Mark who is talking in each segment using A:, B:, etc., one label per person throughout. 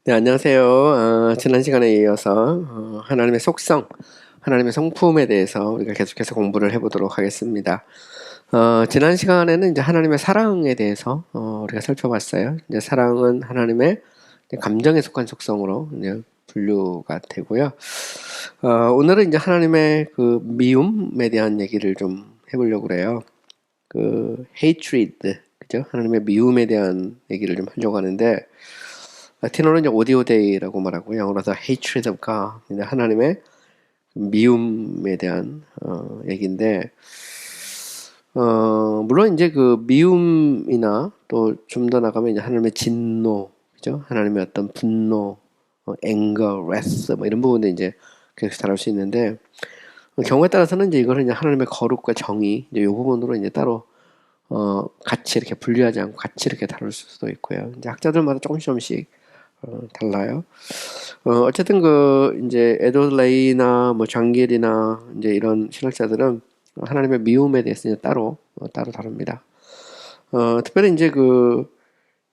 A: 네, 안녕하세요. 지난 시간에 이어서 하나님의 속성, 하나님의 성품에 대해서 우리가 계속해서 공부를 해보도록 하겠습니다. 지난 시간에는 이제 하나님의 사랑에 대해서 우리가 살펴봤어요. 이제 사랑은 하나님의 이제 감정에 속한 속성으로 이제 분류가 되고요. 오늘은 이제 하나님의 그 미움에 대한 얘기를 좀 해보려고 그래요. 그 hatred, 그죠? 하나님의 미움에 대한 얘기를 좀 하려고 하는데, 라틴어는 이제 오디오데이라고 말하고 영어로서 hatred of God, 하나님의 미움에 대한 얘기인데, 물론 이제 그 미움이나 또 좀 더 나가면 이제 하나님의 진노, 그죠? 하나님의 어떤 분노, anger, wrath 뭐 이런 부분도 이제 계속 다룰 수 있는데, 경우에 따라서는 이제 이거를 이제 하나님의 거룩과 정의 이제 이 부분으로 이제 따로 같이 이렇게 분류하지 않고 같이 이렇게 다룰 수도 있고요. 이제 학자들마다 조금씩 달라요. 어쨌든 이제 에드워드 레이나 뭐 장길이나 이제 이런 신학자들은 하나님의 미움에 대해서 이제 따로 다룹니다. 특별히 이제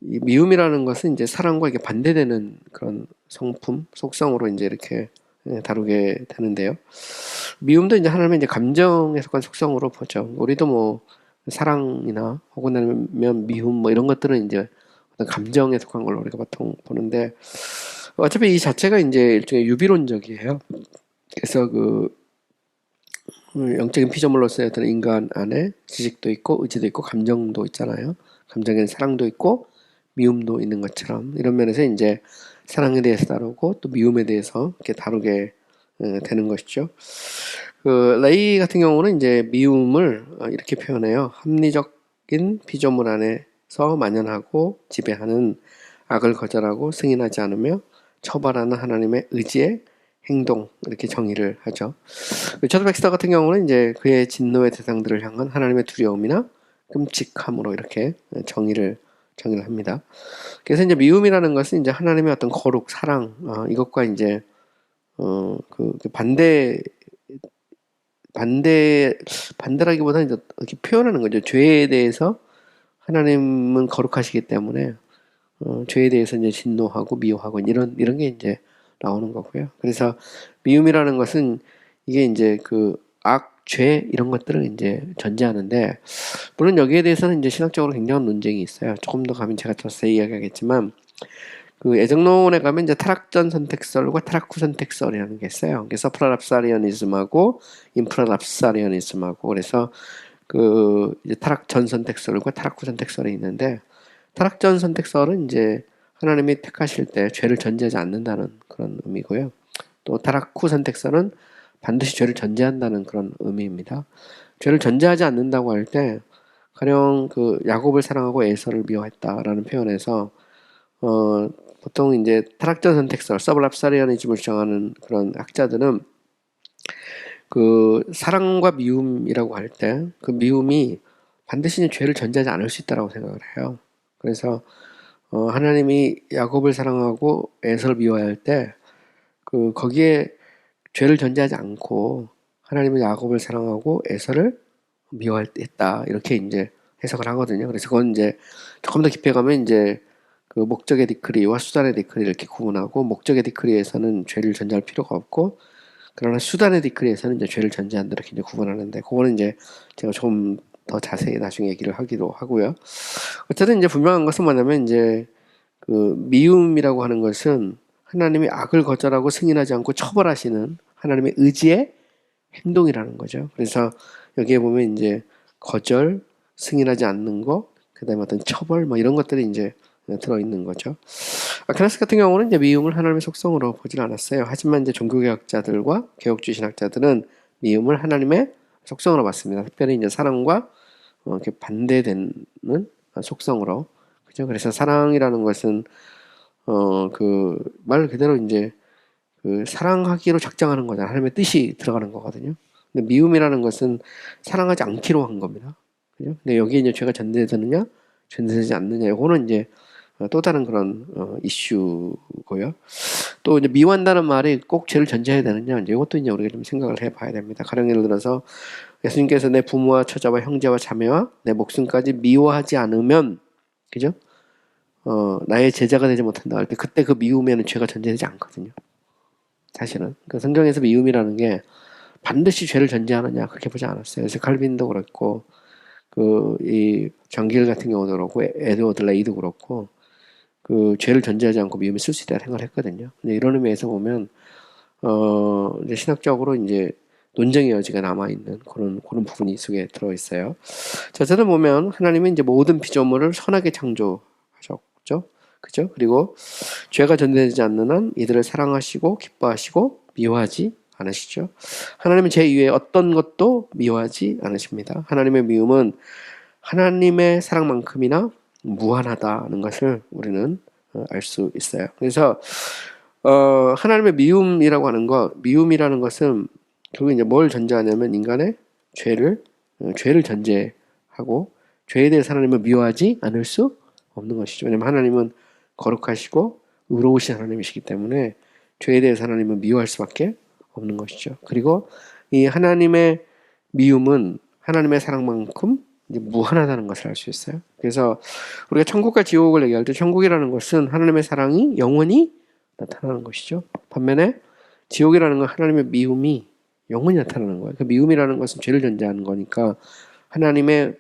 A: 이 미움이라는 것은 이제 사랑과 이게 반대되는 그런 성품, 속성으로 이제 이렇게 다루게 되는데요. 미움도 이제 하나님의 이제 감정에 속한 속성으로 보죠. 우리도 뭐 사랑이나 혹은 아니면 미움 뭐 이런 것들은 이제 어떤 감정에 속한 걸로 우리가 보통 보는데, 어차피 이 자체가 이제 일종의 유비론적이에요. 그래서 영적인 피조물로서의 어떤 인간 안에 지식도 있고 의지도 있고 감정도 있잖아요. 감정에는 사랑도 있고 미움도 있는 것처럼 이런 면에서 이제 사랑에 대해서 다루고 또 미움에 대해서 이렇게 다루게 되는 것이죠. 레이 같은 경우는 이제 미움을 이렇게 표현해요. 합리적인 피조물 안에서 만연하고 지배하는 악을 거절하고 승인하지 않으며 처벌하는 하나님의 의지의 행동, 이렇게 정의를 하죠. 리처드 백스터 같은 경우는 이제 그의 진노의 대상들을 향한 하나님의 두려움이나 끔찍함으로 이렇게 정의를 합니다. 그래서 이제 미움이라는 것은 이제 하나님의 어떤 거룩, 사랑, 이것과 이제 반대라기보다는 이제 이렇게 표현하는 거죠. 죄에 대해서 하나님은 거룩하시기 때문에 죄에 대해서 이제 진노하고 미워하고 이런 게 이제 나오는 거고요. 그래서 미움이라는 것은 이게 이제 악, 죄 이런 것들을 이제 전제하는데, 물론 여기에 대해서는 이제 신학적으로 굉장한 논쟁이 있어요. 조금 더 가면 제가 자세히 이야기하겠지만, 애정론에 가면 이제 타락전 선택설과 타락 후 선택설이라는 게 있어요. 그래서 프라랍사리아니즘하고 인프라랍사리아니즘하고, 그래서 이제 타락 전 선택설과 타락 후 선택설이 있는데, 타락 전 선택설은 이제 하나님이 택하실 때 죄를 전제하지 않는다는 그런 의미고요. 또 타락 후 선택설은 반드시 죄를 전제한다는 그런 의미입니다. 죄를 전제하지 않는다고 할 때, 가령 야곱을 사랑하고 에서를 미워했다라는 표현에서 보통 이제 타락전 선택설, 서브랍사리아니즘을 주장하는 그런 학자들은 사랑과 미움이라고 할 때 그 미움이 반드시 죄를 전제하지 않을 수 있다고 생각을 해요. 그래서 하나님이 야곱을 사랑하고 에서를 미워할 때 거기에 죄를 전제하지 않고 하나님은 야곱을 사랑하고 에서를 미워했다, 이렇게 이제 해석을 하거든요. 그래서 그건 이제 조금 더 깊이 가면 이제 목적의 디크리와 수단의 디크리 이렇게 구분하고, 목적의 디크리에서는 죄를 전제할 필요가 없고, 그러나 수단의 디크리에서는 이제 죄를 전제한다, 이렇게 이제 구분하는데, 그거는 이제 제가 좀 더 자세히 나중에 얘기를 하기도 하고요. 어쨌든 이제 분명한 것은 뭐냐면, 이제 미움이라고 하는 것은 하나님이 악을 거절하고 승인하지 않고 처벌하시는 하나님의 의지의 행동이라는 거죠. 그래서 여기에 보면 이제 거절, 승인하지 않는 거, 그다음에 어떤 처벌 뭐 이런 것들이 이제 들어있는 거죠. 아퀴나스 같은 경우는 이제 미움을 하나님의 속성으로 보질 않았어요. 하지만 이제 종교개혁자들과 개혁주의 신학자들은 미움을 하나님의 속성으로 봤습니다. 특별히 이제 사랑과 이렇게 반대되는 속성으로, 그죠? 그래서 사랑이라는 것은 말 그대로 이제 사랑하기로 작정하는 거잖아요. 하나님의 뜻이 들어가는 거거든요. 근데 미움이라는 것은 사랑하지 않기로 한 겁니다. 그죠? 근데 여기에 이제 죄가 전제되느냐, 전제되지 않느냐, 이거는 이제 또 다른 그런 이슈고요. 또 이제 미워한다는 말이 꼭 죄를 전제해야 되느냐, 이제 이것도 이제 우리가 좀 생각을 해봐야 됩니다. 가령 예를 들어서 예수님께서 내 부모와 처자와 형제와 자매와 내 목숨까지 미워하지 않으면, 그죠? 나의 제자가 되지 못한다 할 때 그때 그 미움에는 죄가 전제되지 않거든요. 사실은 그 성경에서 미움이라는 게 반드시 죄를 전제하느냐 그렇게 보지 않았어요. 그래서 칼빈도 그렇고 그 이 정길 같은 경우도 그렇고 에드워드 레이도 그렇고 그 죄를 전제하지 않고 미움을 쓸 수 있다고 생각을 했거든요. 근데 이런 의미에서 보면 이제 신학적으로 이제 논쟁의 여지가 남아 있는 그런 부분이 속에 들어 있어요. 자, 저는 보면 하나님은 이제 모든 피조물을 선하게 창조하셨죠. 그죠? 그리고 죄가 전제되지 않는 한 이들을 사랑하시고 기뻐하시고 미워하지 않으시죠. 하나님은 제 이외에 어떤 것도 미워하지 않으십니다. 하나님의 미움은 하나님의 사랑만큼이나 무한하다는 것을 우리는 알 수 있어요. 그래서 하나님의 미움이라는 것은 결국 이제 뭘 전제하냐면 인간의 죄를 전제하고 죄에 대해서 하나님은 미워하지 않을 수 없는 것이죠. 왜냐하면 하나님은 거룩하시고 의로우신 하나님이시기 때문에 죄에 대해서 하나님은 미워할 수밖에 없는 것이죠. 그리고 이 하나님의 미움은 하나님의 사랑만큼 이제 무한하다는 것을 알 수 있어요. 그래서 우리가 천국과 지옥을 얘기할 때 천국이라는 것은 하나님의 사랑이 영원히 나타나는 것이죠. 반면에 지옥이라는 건 하나님의 미움이 영원히 나타나는 거예요. 그 미움이라는 것은 죄를 전제하는 거니까 하나님의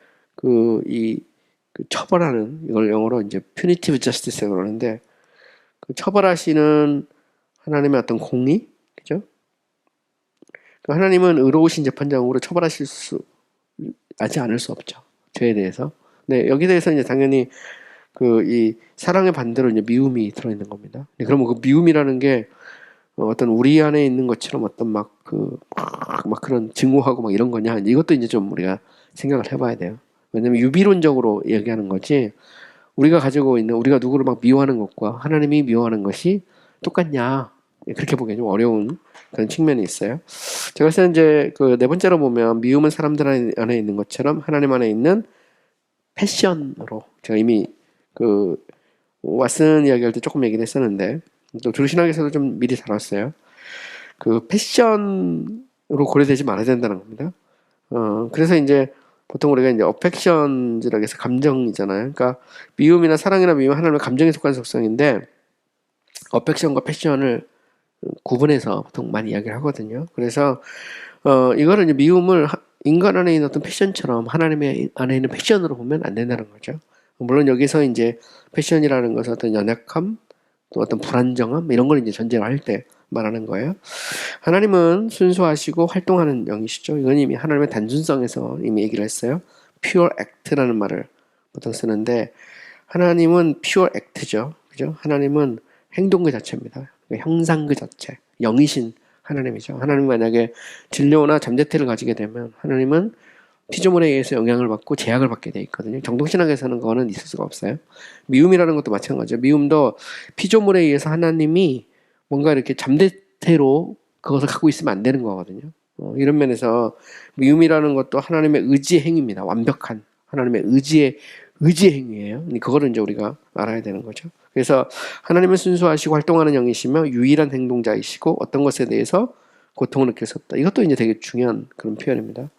A: 처벌하는 이걸 영어로 이제 punitive justice라고 그러는데 그 처벌하시는 하나님의 어떤 공의, 그죠? 하나님은 의로우신 재판장으로 처벌하지 않을 수 없죠. 죄에 대해서. 네, 여기 대해서 이제 당연히 이 사랑의 반대로 이제 미움이 들어있는 겁니다. 그러면 그 미움이라는 게 어떤 우리 안에 있는 것처럼 어떤 막 그런 증오하고 막 이런 거냐. 이것도 이제 좀 우리가 생각을 해봐야 돼요. 왜냐면 유비론적으로 얘기하는 거지, 우리가 누구를 막 미워하는 것과 하나님이 미워하는 것이 똑같냐. 그렇게 보기엔 좀 어려운 그런 측면이 있어요. 제가 그래서 이제 네 번째로 보면 미움은 사람들 안에 있는 것처럼 하나님 안에 있는 패션으로, 제가 이미 왓슨 이야기할 때 조금 얘기를 했었는데 또 두루신학에서도 좀 미리 다뤘어요. 패션으로 고려되지 말아야 된다는 겁니다. 그래서 이제 보통 우리가 이제 어펙션이라고 해서 감정이잖아요. 그러니까 미움이나 사랑이나 미움은 하나님의 감정에 속한 속성인데 어펙션과 패션을 구분해서 보통 많이 이야기를 하거든요. 그래서 이거를 이제 미움을 인간 안에 있는 어떤 패션처럼 하나님의 안에 있는 패션으로 보면 안 된다는 거죠. 물론 여기서 이제 패션이라는 것은 어떤 연약함, 또 어떤 불안정함 이런 걸 이제 전제로 할 때 말하는 거예요. 하나님은 순수하시고 활동하는 영이시죠. 이건 이미 하나님의 단순성에서 이미 얘기를 했어요. pure act라는 말을 보통 쓰는데 하나님은 pure act죠. 그죠? 하나님은 행동 그 자체입니다. 형상 그 자체, 영이신 하나님이죠. 하나님 만약에 진료나 잠재태를 가지게 되면 하나님은 피조물에 의해서 영향을 받고 제약을 받게 돼 있거든요. 정동신학에서는 그거는 있을 수가 없어요. 미움이라는 것도 마찬가지죠. 미움도 피조물에 의해서 하나님이 뭔가 이렇게 잠재태로 그것을 갖고 있으면 안 되는 거거든요. 이런 면에서 미움이라는 것도 하나님의 의지의 행위입니다. 완벽한 하나님의 의지의 행위예요. 그거를 이제 우리가 알아야 되는 거죠. 그래서 하나님은 순수하시고 활동하는 영이시며 유일한 행동자이시고 어떤 것에 대해서 고통을 느낄 수 없다. 이것도 이제 되게 중요한 그런 표현입니다.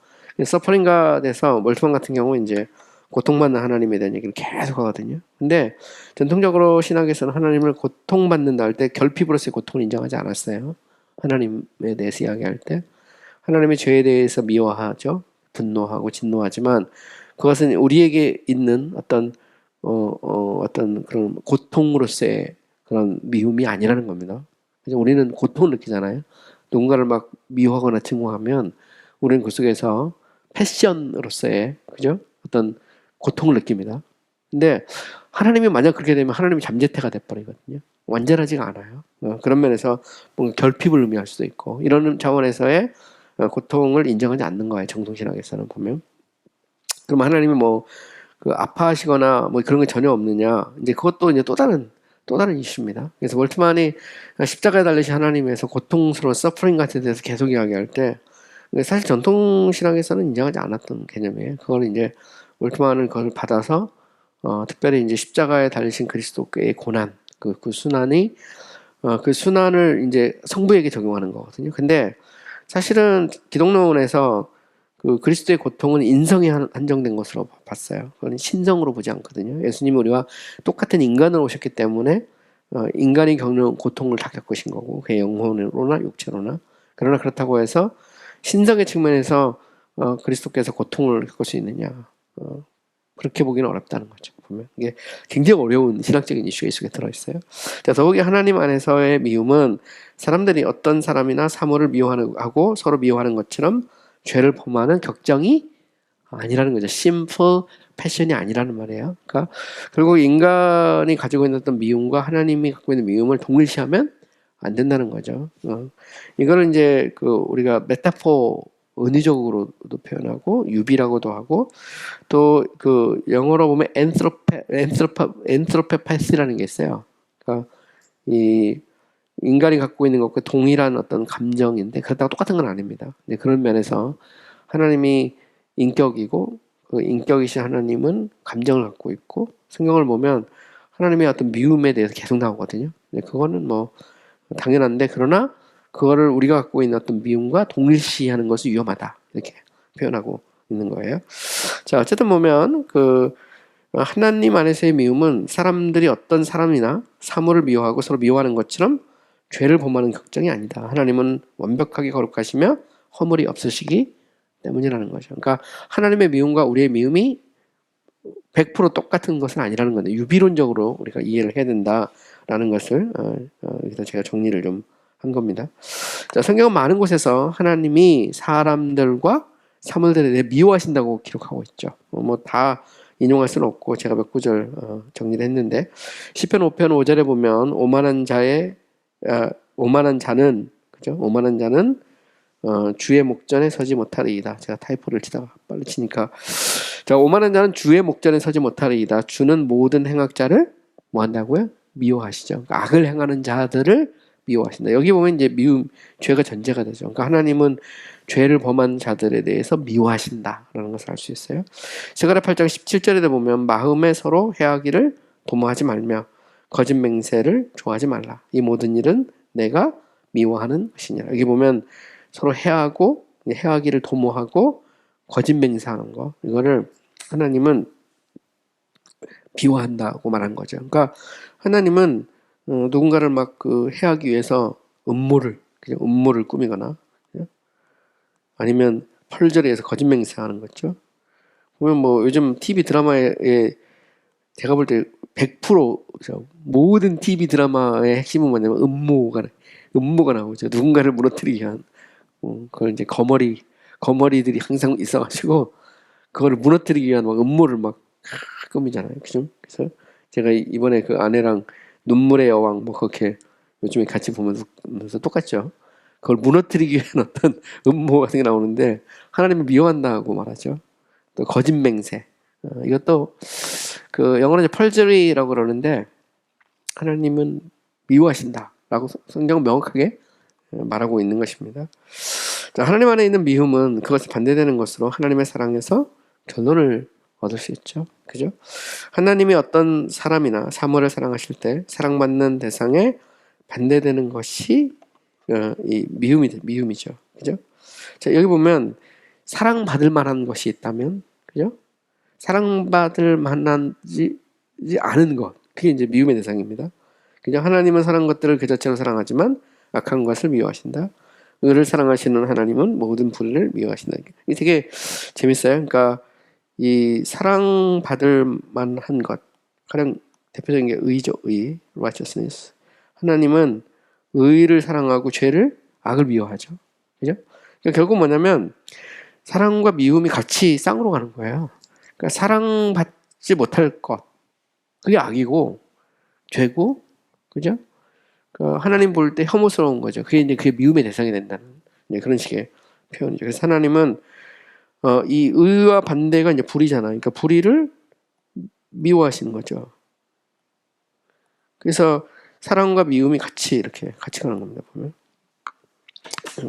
A: 서퍼링가 돼서 멀티먼 같은 경우 이제 고통받는 하나님에 대한 얘기를 계속 하거든요. 근데 전통적으로 신학에서는 하나님을 고통받는다 할 때 결핍으로서의 고통을 인정하지 않았어요. 하나님에 대해서 이야기할 때 하나님의 죄에 대해서 미워하죠. 분노하고 진노하지만 그것은 우리에게 있는 어떤 그런 고통으로서의 그런 미움이 아니라는 겁니다. 그래서 우리는 고통을 느끼잖아요. 누군가를 막 미워하거나 증오하면 우리는 그 속에서 패션으로서의 그죠? 어떤 고통을 느낍니다. 근데 하나님이 만약 그렇게 되면 하나님이 잠재태가 돼버리거든요. 완전하지가 않아요. 그런 면에서 뭔가 결핍을 의미할 수도 있고 이런 차원에서의 고통을 인정하지 않는 거예요. 정통신학에서는 보면. 그럼 하나님이 아파하시거나 그런 게 전혀 없느냐? 이제 그것도 이제 또 다른 이슈입니다. 그래서 월트만이 십자가에 달리신 하나님에서 고통스러운 서퍼링 같은 데서 계속 이야기할 때 사실 전통 신학에서는 인정하지 않았던 개념이에요. 그걸 이제 월트만은 그걸 받아서 특별히 이제 십자가에 달리신 그리스도의 고난 그 순환이 그 순환을 이제 성부에게 적용하는 거거든요. 근데 사실은 기독론에서 그 그리스도의 고통은 인성에 한정된 것으로 봤어요. 그건 신성으로 보지 않거든요. 예수님이 우리와 똑같은 인간으로 오셨기 때문에 인간이 겪는 고통을 다 겪으신 거고, 그게 영혼으로나 육체로나. 그러나 그렇다고 해서 신성의 측면에서 그리스도께서 고통을 겪을 수 있느냐, 그렇게 보기는 어렵다는 거죠. 보면 이게 굉장히 어려운 신학적인 이슈가 이 속에 들어있어요. 자, 더욱이 하나님 안에서의 미움은 사람들이 어떤 사람이나 사물을 미워하고 서로 미워하는 것처럼 죄를 범하는 격정이 아니라는 거죠. 심플 패션이 아니라는 말이에요. 그러니까 결국 인간이 가지고 있는 어떤 미움과 하나님이 갖고 있는 미움을 동일시하면 안 된다는 거죠. 이거를 이제 그 우리가 메타포 은유적으로도 표현하고 유비라고도 하고, 또 그 영어로 보면 엔트로페파스라는 게 있어요. 그러니까 이 인간이 갖고 있는 것과 동일한 어떤 감정인데 그렇다고 똑같은 건 아닙니다. 근데 그런 면에서 하나님이 인격이고 그 인격이신 하나님은 감정을 갖고 있고, 성경을 보면 하나님의 어떤 미움에 대해서 계속 나오거든요. 근데 그거는 뭐 당연한데, 그러나 그거를 우리가 갖고 있는 어떤 미움과 동일시하는 것은 위험하다, 이렇게 표현하고 있는 거예요. 자, 어쨌든 보면 그 하나님 안에서의 미움은 사람들이 어떤 사람이나 사물을 미워하고 서로 미워하는 것처럼 죄를 범하는 격정이 아니다. 하나님은 완벽하게 거룩하시며 허물이 없으시기 때문이라는 거죠. 그러니까 하나님의 미움과 우리의 미움이 100% 똑같은 것은 아니라는 건데, 유비론적으로 우리가 이해를 해야 된다라는 것을 여기서 제가 정리를 좀 한 겁니다. 자, 성경은 많은 곳에서 하나님이 사람들과 사물들에 대해 미워하신다고 기록하고 있죠. 뭐 다 인용할 수는 없고 제가 몇 구절 정리를 했는데, 시편 5편 5절에 보면 오만한 자는, 그죠? 오만한 자는 주의 목전에 서지 못하리이다. 제가 타이포를 치다가 빨리 치니까, 자, 오만한 자는 주의 목전에 서지 못하리이다. 주는 모든 행악자를 뭐 한다고요? 미워하시죠. 그러니까 악을 행하는 자들을 미워하신다. 여기 보면 이제 미움, 죄가 전제가 되죠. 그러니까 하나님은 죄를 범한 자들에 대해서 미워하신다라는 것을 알 수 있어요. 스가랴 8장 17절에 보면 마음에 서로 해하기를 도모하지 말며 거짓 맹세를 좋아하지 말라. 이 모든 일은 내가 미워하는 것이니라. 여기 보면 서로 해하고 해하기를 도모하고 거짓 맹세하는 거, 이거를 하나님은 비워한다고 말한 거죠. 그러니까 하나님은 누군가를 막 그 해하기 위해서 음모를 꾸미거나, 아니면 펄저리해서 거짓 맹세하는 거죠. 보면 뭐 요즘 TV 드라마에 제가 볼 때 100% 모든 TV 드라마의 핵심은 뭐냐면 음모가 나오죠. 누군가를 무너뜨리기 위한. 그걸 이제 거머리들이 항상 있어가지고 그거를 무너뜨리기 위한 막 음모를 막 꾸미잖아요. 그죠? 그래서 제가 이번에 그 아내랑 눈물의 여왕 뭐 그렇게 요즘에 같이 보면서 똑같죠. 그걸 무너뜨리기 위한 어떤 음모 같은 게 나오는데 하나님을 미워한다고 말하죠. 또 거짓 맹세. 이것도 그 영어로 이제 펄저리라고 그러는데, 하나님은 미워하신다라고 성경은 명확하게 말하고 있는 것입니다. 자, 하나님 안에 있는 미움은 그것이 반대되는 것으로 하나님의 사랑에서 결론을 얻을 수 있죠. 그죠? 하나님이 어떤 사람이나 사물을 사랑하실 때 사랑받는 대상에 반대되는 것이 이 미움이죠. 그죠? 자, 여기 보면 사랑받을 만한 것이 있다면, 그죠? 사랑받을 만하지 않은 것, 그게 이제 미움의 대상입니다. 그죠? 하나님은 선한 것들을 그 자체로 사랑하지만 악한 것을 미워하신다. 의를 사랑하시는 하나님은 모든 불의를 미워하신다. 이게 되게 재밌어요. 그러니까 이 사랑받을 만한 것, 가장 대표적인 게 의죠. 의, righteousness. 하나님은 의를 사랑하고 악을 미워하죠. 그죠? 그러니까 결국 뭐냐면 사랑과 미움이 같이 쌍으로 가는 거예요. 그러니까 사랑받지 못할 것, 그게 악이고 죄고, 그죠? 하나님 볼 때 혐오스러운 거죠. 그게 미움의 대상이 된다는 그런 식의 표현이죠. 그래서 하나님은 이 의와 반대가 이제 불의잖아요. 그러니까 불의를 미워하시는 거죠. 그래서 사랑과 미움이 같이 가는 겁니다. 보면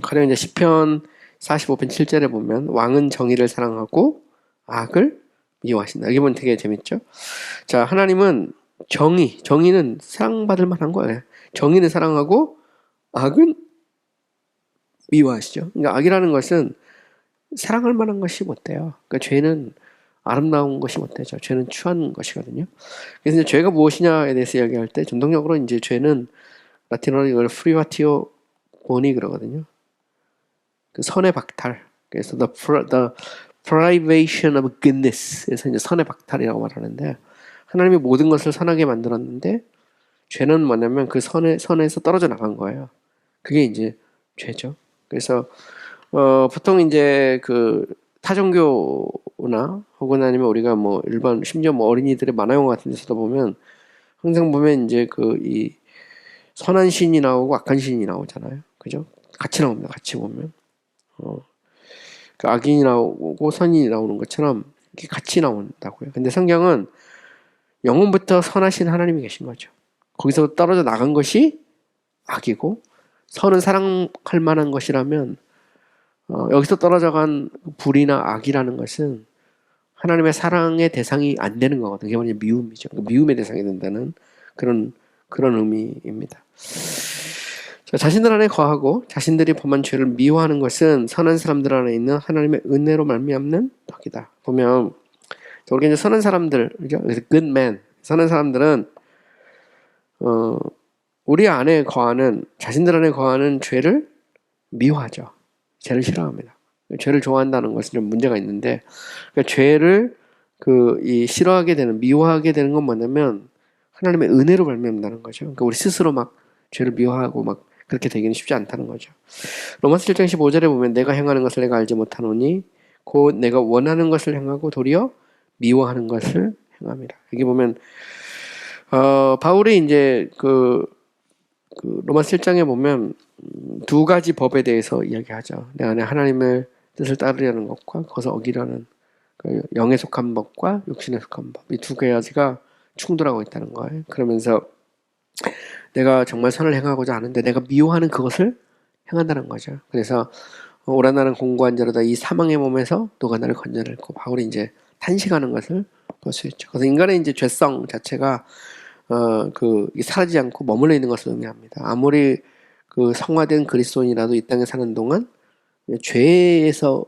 A: 가령 이제 시편 45편 7절에 보면 왕은 정의를 사랑하고 악을 미워하신다. 여기 보면 되게 재밌죠. 자, 하나님은 정의는 사랑받을 만한 거예요. 정의는 사랑하고 악은 미워하시죠. 그러니까 악이라는 것은 사랑할 만한 것이 못 돼요. 그러니까 죄는 아름다운 것이 못 되죠. 죄는 추한 것이거든요. 그래서 이제 죄가 무엇이냐에 대해서 이야기할 때 전통적으로 이제 죄는 라틴어로 이걸 프리바티오 보니 그러거든요. 그 선의 박탈. 그래서 the privation of goodness. 그래서 이제 선의 박탈이라고 말하는데 하나님이 모든 것을 선하게 만들었는데 죄는 뭐냐면 그 선에서 떨어져 나간 거예요. 그게 이제 죄죠. 그래서 보통 이제 그 타종교나 혹은 아니면 우리가 뭐 일반 심지어 뭐 어린이들의 만화 영화 같은 데서도 보면 항상 보면 이제 그 이 선한 신이 나오고 악한 신이 나오잖아요. 그죠? 같이 나옵니다. 같이 보면. 그 악인이 나오고 선인이 나오는 것처럼 이렇게 같이 나온다고요. 근데 성경은 영혼부터 선하신 하나님이 계신 거죠. 거기서 떨어져 나간 것이 악이고 선은 사랑할 만한 것이라면 여기서 떨어져간 불이나 악이라는 것은 하나님의 사랑의 대상이 안 되는 거거든요. 이게 뭐냐면 미움이죠. 미움의 대상이 된다는 그런 의미입니다. 자신들 안에 거하고 자신들이 범한 죄를 미워하는 것은 선한 사람들 안에 있는 하나님의 은혜로 말미암는 덕이다. 보면 우리가 이제 선한 사람들, 그죠? good man, 선한 사람들은 우리 안에 거하는 자신들 안에 거하는 죄를 미워하죠. 죄를 싫어합니다. 죄를 좋아한다는 것은 좀 문제가 있는데, 그러니까 죄를 싫어하게 되는, 미워하게 되는 건 뭐냐면 하나님의 은혜로 발명한다는 거죠. 그러니까 우리 스스로 막 죄를 미워하고 막 그렇게 되기는 쉽지 않다는 거죠. 로마서 7장 15절에 보면 내가 행하는 것을 내가 알지 못하노니 곧 내가 원하는 것을 행하고 도리어 미워하는 것을 행합니다. 여기 보면 바울이 이제 로마서 7장에 보면 두 가지 법에 대해서 이야기하죠. 내 안에 하나님의 뜻을 따르려는 것과 거기서 어기려는 영에 속한 법과 육신에 속한 법. 이 두 가지가 충돌하고 있다는 거예요. 그러면서 내가 정말 선을 행하고자 하는데 내가 미워하는 그것을 행한다는 거죠. 그래서 오라 나는 공고한 자로다 이 사망의 몸에서 누가 나를 건져낼고 바울이 이제 탄식하는 것을 볼 수 있죠. 그래서 인간의 이제 죄성 자체가 사라지지 않고 머물러 있는 것을 의미합니다. 아무리 성화된 그리스도인이라도 이 땅에 사는 동안 죄에서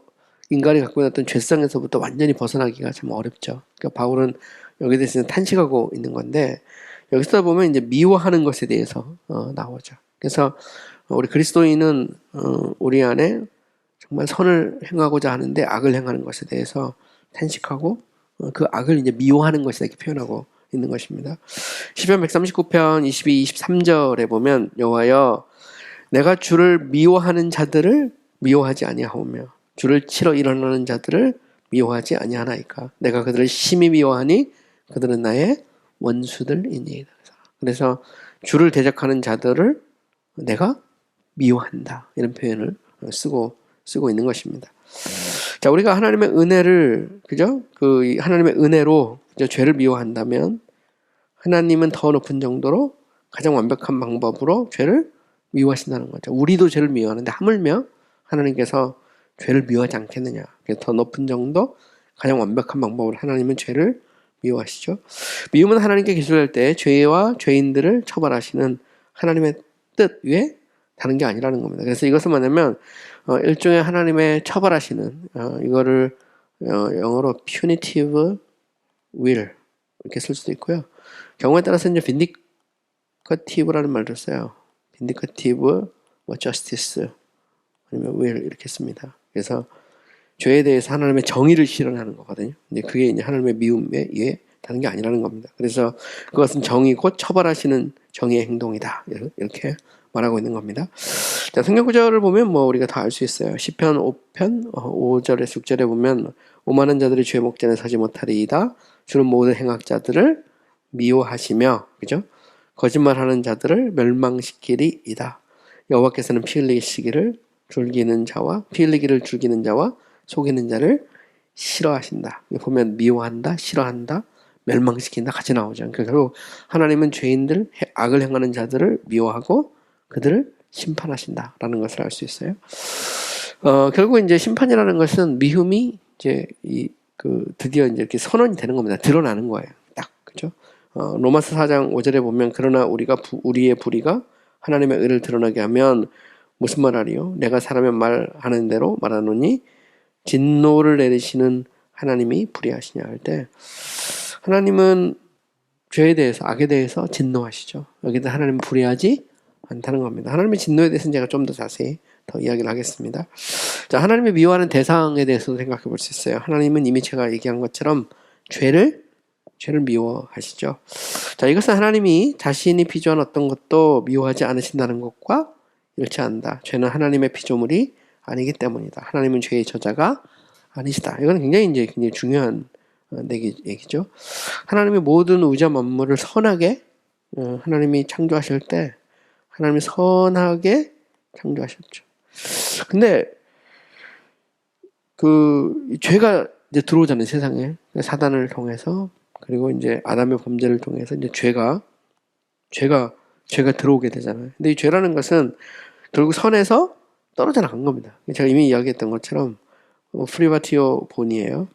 A: 인간이 갖고 있는 어떤 죄성에서부터 완전히 벗어나기가 참 어렵죠. 그러니까 바울은 여기에 대해서 탄식하고 있는 건데 여기서 보면 이제 미워하는 것에 대해서 나오죠. 그래서 우리 그리스도인은 우리 안에 정말 선을 행하고자 하는데 악을 행하는 것에 대해서 탄식하고 그 악을 이제 미워하는 것이다 이렇게 표현하고 있는 것입니다. 시편 139편 22, 23절에 보면 여호와여 내가 주를 미워하는 자들을 미워하지 아니하오며 주를 치러 일어나는 자들을 미워하지 아니하나이까 내가 그들을 심히 미워하니 그들은 나의 원수들이니이다. 그래서 주를 대적하는 자들을 내가 미워한다 이런 표현을 쓰고 있는 것입니다. 자, 우리가 하나님의 은혜를 그죠? 하나님의 은혜로 죄를 미워한다면 하나님은 더 높은 정도로 가장 완벽한 방법으로 죄를 미워하신다는 거죠. 우리도 죄를 미워하는데 하물며 하나님께서 죄를 미워하지 않겠느냐. 더 높은 정도 가장 완벽한 방법으로 하나님은 죄를 미워하시죠. 미움은 하나님께 기술할 때 죄와 죄인들을 처벌하시는 하나님의 뜻 외에 다른 게 아니라는 겁니다. 그래서 이것은 뭐냐면 일종의 하나님의 처벌하시는 이거를 영어로 punitive will 이렇게 쓸 수도 있고요. 경우에 따라서 이제 vindicative라는 말을 써요. vindicative, justice 아니면 will 이렇게 씁니다. 그래서 죄에 대해서 하나님의 정의를 실현하는 거거든요. 근데 그게 이제 하나님의 미움에 의해 다른 게 아니라는 겁니다. 그래서 그것은 정의고 처벌하시는 정의의 행동이다. 이렇게 말하고 있는 겁니다. 자, 성경 구절을 보면 뭐 우리가 다 알 수 있어요. 시편 5편 5절에 6절에 보면 오만한 자들이 죄 목전에 서지 못하리이다. 주는 모든 행악자들을 미워하시며 그죠? 거짓말하는 자들을 멸망시키리이다. 여호와께서는 피 흘리기를 즐기는 자와 속이는 자를 싫어하신다. 보면 미워한다, 싫어한다, 멸망시킨다 같이 나오죠. 결국 하나님은 죄인들, 악을 행하는 자들을 미워하고 그들을 심판하신다라는 것을 알 수 있어요. 결국 이제 심판이라는 것은 미움이 이제 드디어 이제 이렇게 선언이 되는 겁니다. 드러나는 거예요. 딱 그죠? 로마서 4장 5절에 보면 그러나 우리의 불의가 하나님의 의를 드러나게 하면 무슨 말하리요? 내가 사람의 말하는 대로 말하노니 진노를 내리시는 하나님이 불의하시냐 할 때, 하나님은 죄에 대해서, 악에 대해서 진노하시죠. 여기다 하나님은 불의하지 않다는 겁니다. 하나님의 진노에 대해서는 제가 좀 더 자세히 더 이야기를 하겠습니다. 자, 하나님의 미워하는 대상에 대해서도 생각해 볼 수 있어요. 하나님은 이미 제가 얘기한 것처럼 죄를 미워하시죠. 자, 이것은 하나님이 자신이 피조한 어떤 것도 미워하지 않으신다는 것과 일치한다. 죄는 하나님의 피조물이 아니기 때문이다. 하나님은 죄의 저자가 아니시다. 이건 굉장히 중요한 얘기죠. 하나님의 모든 우주 만물을 선하게 하나님이 창조하실 때 하나님이 선하게 창조하셨죠. 근데 그 죄가 이제 들어오잖아요, 세상에. 사단을 통해서, 그리고 이제 아담의 범죄를 통해서 이제 죄가 들어오게 되잖아요. 근데 이 죄라는 것은 결국 선에서 떨어져 나간 겁니다. 제가 이미 이야기했던 것처럼 프리바티오 본이에요.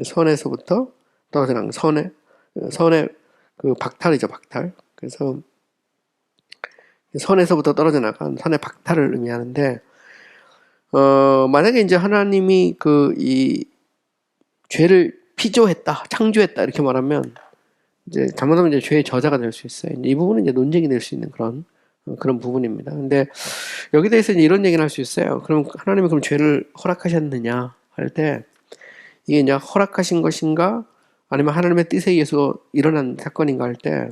A: 선에서부터 떨어져 나간 선의 그 박탈이죠, 박탈. 그래서 선에서부터 떨어져 나간 선의 박탈을 의미하는데, 만약에 이제 하나님이 이 죄를 피조했다, 창조했다 이렇게 말하면 이제 잘못하면 이제 죄의 저자가 될 수 있어요. 이 부분은 이제 논쟁이 될 수 있는 그런 부분입니다. 근데 여기 대해서 이제 이런 얘기를 할 수 있어요. 그럼 하나님이 그럼 죄를 허락하셨느냐 할 때, 이게 이제 허락하신 것인가 아니면 하나님의 뜻에 의해서 일어난 사건인가 할 때,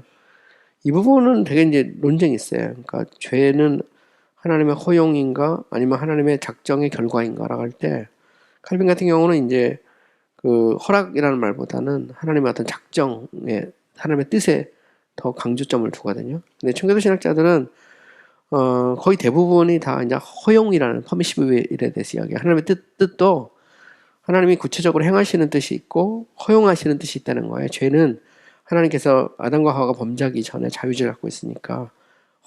A: 이 부분은 되게 이제 논쟁이 있어요. 그러니까 죄는 하나님의 허용인가 아니면 하나님의 작정의 결과인가라고 할 때, 칼빈 같은 경우는 이제 그 허락이라는 말보다는 하나님의 어떤 작정에, 하나님의 뜻에 더 강조점을 두거든요. 근데 청교도 신학자들은 거의 대부분이 다 이제 허용이라는 퍼미시브일에 대해서 이야기해요. 하나님의 뜻도 하나님이 구체적으로 행하시는 뜻이 있고 허용하시는 뜻이 있다는 거예요. 죄는 하나님께서 아담과 하와가 범죄하기 전에 자유의지를 갖고 있으니까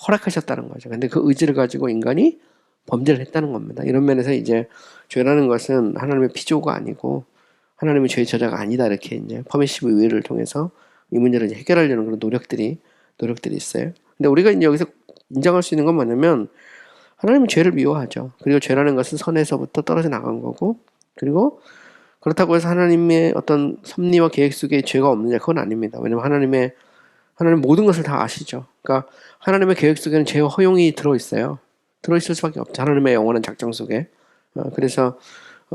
A: 허락하셨다는 거죠. 근데 그 의지를 가지고 인간이 범죄를 했다는 겁니다. 이런 면에서 이제 죄라는 것은 하나님의 피조가 아니고 하나님의 죄의 저자가 아니다, 이렇게 이제 퍼미시브 윌을 통해서 이 문제를 이제 해결하려는 그런 노력들이 있어요. 근데 우리가 이제 여기서 인정할 수 있는 건 뭐냐면, 하나님은 죄를 미워하죠. 그리고 죄라는 것은 선에서부터 떨어져 나간 거고, 그리고 그렇다고 해서 하나님의 어떤 섭리와 계획 속에 죄가 없느냐, 그건 아닙니다. 왜냐면 하나님 모든 것을 다 아시죠. 그러니까 하나님의 계획 속에는 죄와 허용이 들어있어요. 들어있을 수밖에 없죠. 하나님의 영원한 작정 속에. 그래서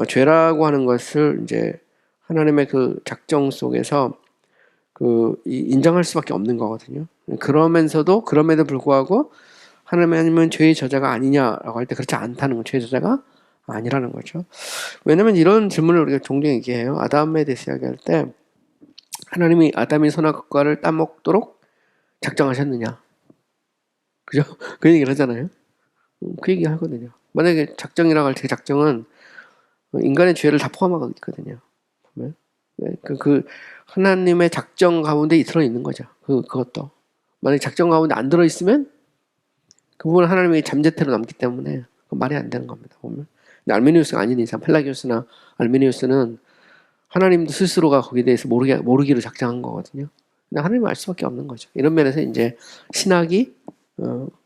A: 죄라고 하는 것을 이제 하나님의 그 작정 속에서 인정할 수밖에 없는 거거든요. 그럼에도 불구하고 하나님은 죄의 저자가 아니냐라고 할 때 그렇지 않다는 건, 죄의 저자가 아니라는 거죠. 왜냐면 이런 질문을 우리가 종종 얘기해요. 아담에 대해서 이야기할 때, 하나님이 아담이 선악과를 따먹도록 작정하셨느냐, 그죠? 그 얘기를 하잖아요. 그 얘기 하거든요. 만약에 작정이라고 할 때 작정은 인간의 죄를 다 포함하고 있거든요. 보면. 그 하나님의 작정 가운데 들어있는 거죠. 그것도. 만약에 작정 가운데 안 들어있으면 그 부분은 하나님의 잠재태로 남기 때문에 말이 안 되는 겁니다. 보면. 근데 알메니우스가 아닌 이상, 펠라기우스나 알메니우스는 하나님도 스스로가 거기에 대해서 모르기로 작정한 거거든요. 근데 하나님은 알 수밖에 없는 거죠. 이런 면에서 이제 신학이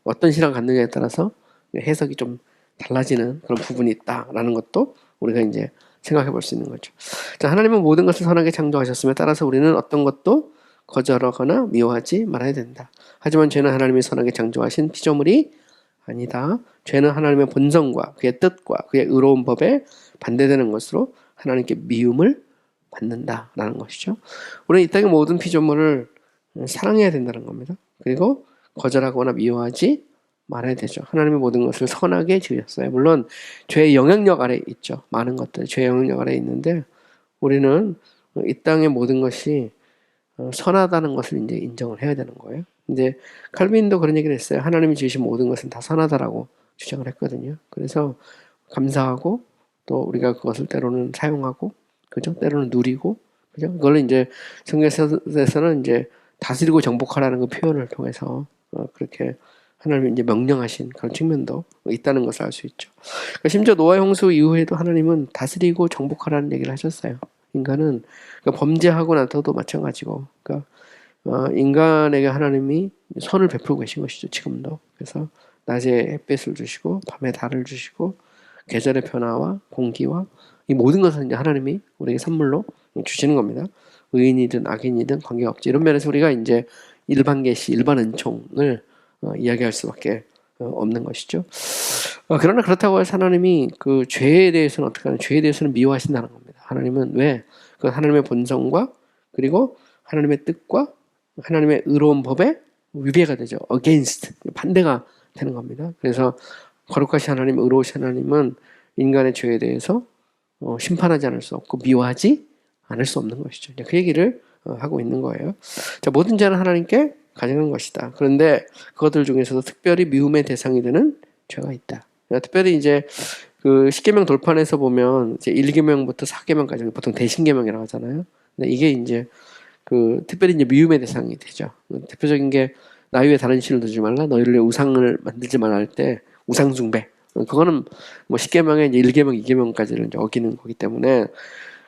A: 어떤 신학을 갖느냐에 따라서 해석이 좀 달라지는 그런 부분이 있다라는 것도 우리가 이제 생각해 볼 수 있는 거죠. 자, 하나님은 모든 것을 선하게 창조하셨으며 따라서 우리는 어떤 것도 거절하거나 미워하지 말아야 된다. 하지만 죄는 하나님이 선하게 창조하신 피조물이 아니다. 죄는 하나님의 본성과 그의 뜻과 그의 의로운 법에 반대되는 것으로 하나님께 미움을 받는다라는 것이죠. 우리는 이 땅의 모든 피조물을 사랑해야 된다는 겁니다. 그리고 거절하거나 미워하지 말아야 되죠. 하나님의 모든 것을 선하게 지으셨어요. 물론 죄의 영향력 아래 있죠. 많은 것들이 죄의 영향력 아래 있는데, 우리는 이 땅의 모든 것이 선하다는 것을 이제 인정을 해야 되는 거예요. 이제 칼빈도 그런 얘기를 했어요. 하나님이 지으신 모든 것은 다 선하다라고 주장을 했거든요. 그래서 감사하고 또 우리가 그것을 때로는 사용하고, 그죠? 때로는 누리고, 그죠? 그걸 이제 성경에서는 이제 다스리고 정복하라는 그 표현을 통해서 그렇게 하나님이 이제 명령하신 그런 측면도 있다는 것을 알 수 있죠. 그러니까 심지어 노아 홍수 이후에도 하나님은 다스리고 정복하라는 얘기를 하셨어요. 인간은 그러니까 범죄하고 나서도 마찬가지고, 그러니까 인간에게 하나님이 선을 베풀고 계신 것이죠. 지금도. 그래서 낮에 햇빛을 주시고 밤에 달을 주시고 계절의 변화와 공기와 이 모든 것은 이제 하나님이 우리에게 선물로 주시는 겁니다. 의인이든 악인이든 관계없지. 이런 면에서 우리가 이제 일반 계시, 일반 은총을 이야기할 수밖에 없는 것이죠. 그러나 그렇다고 해서 하나님이 그 죄에 대해서는 어떻게 하냐? 죄에 대해서는 미워하신다는 겁니다. 하나님은 왜? 그 하나님의 본성과 그리고 하나님의 뜻과 하나님의 의로운 법에 위배가 되죠. against, 반대가 되는 겁니다. 그래서 거룩하신 하나님, 의로우신 하나님은 인간의 죄에 대해서 심판하지 않을 수 없고 미워하지 않을 수 없는 것이죠. 그 얘기를 하고 있는 거예요. 자, 모든 죄는 하나님께 가증한 것이다. 그런데 그것들 중에서도 특별히 미움의 대상이 되는 죄가 있다. 특별히 이제 그 십계명 돌판에서 보면 이제 1계명부터 4계명까지 보통 대신계명이라고 하잖아요. 근데 이게 이제 그 특별히 이제 미움의 대상이 되죠. 대표적인 게 나 위에 다른 신을 두지 말라, 너희를 위해 우상을 만들지 말라 할 때 우상 숭배. 그거는 뭐 10계명에 이제 1계명, 2계명까지를 이제 어기는 거기 때문에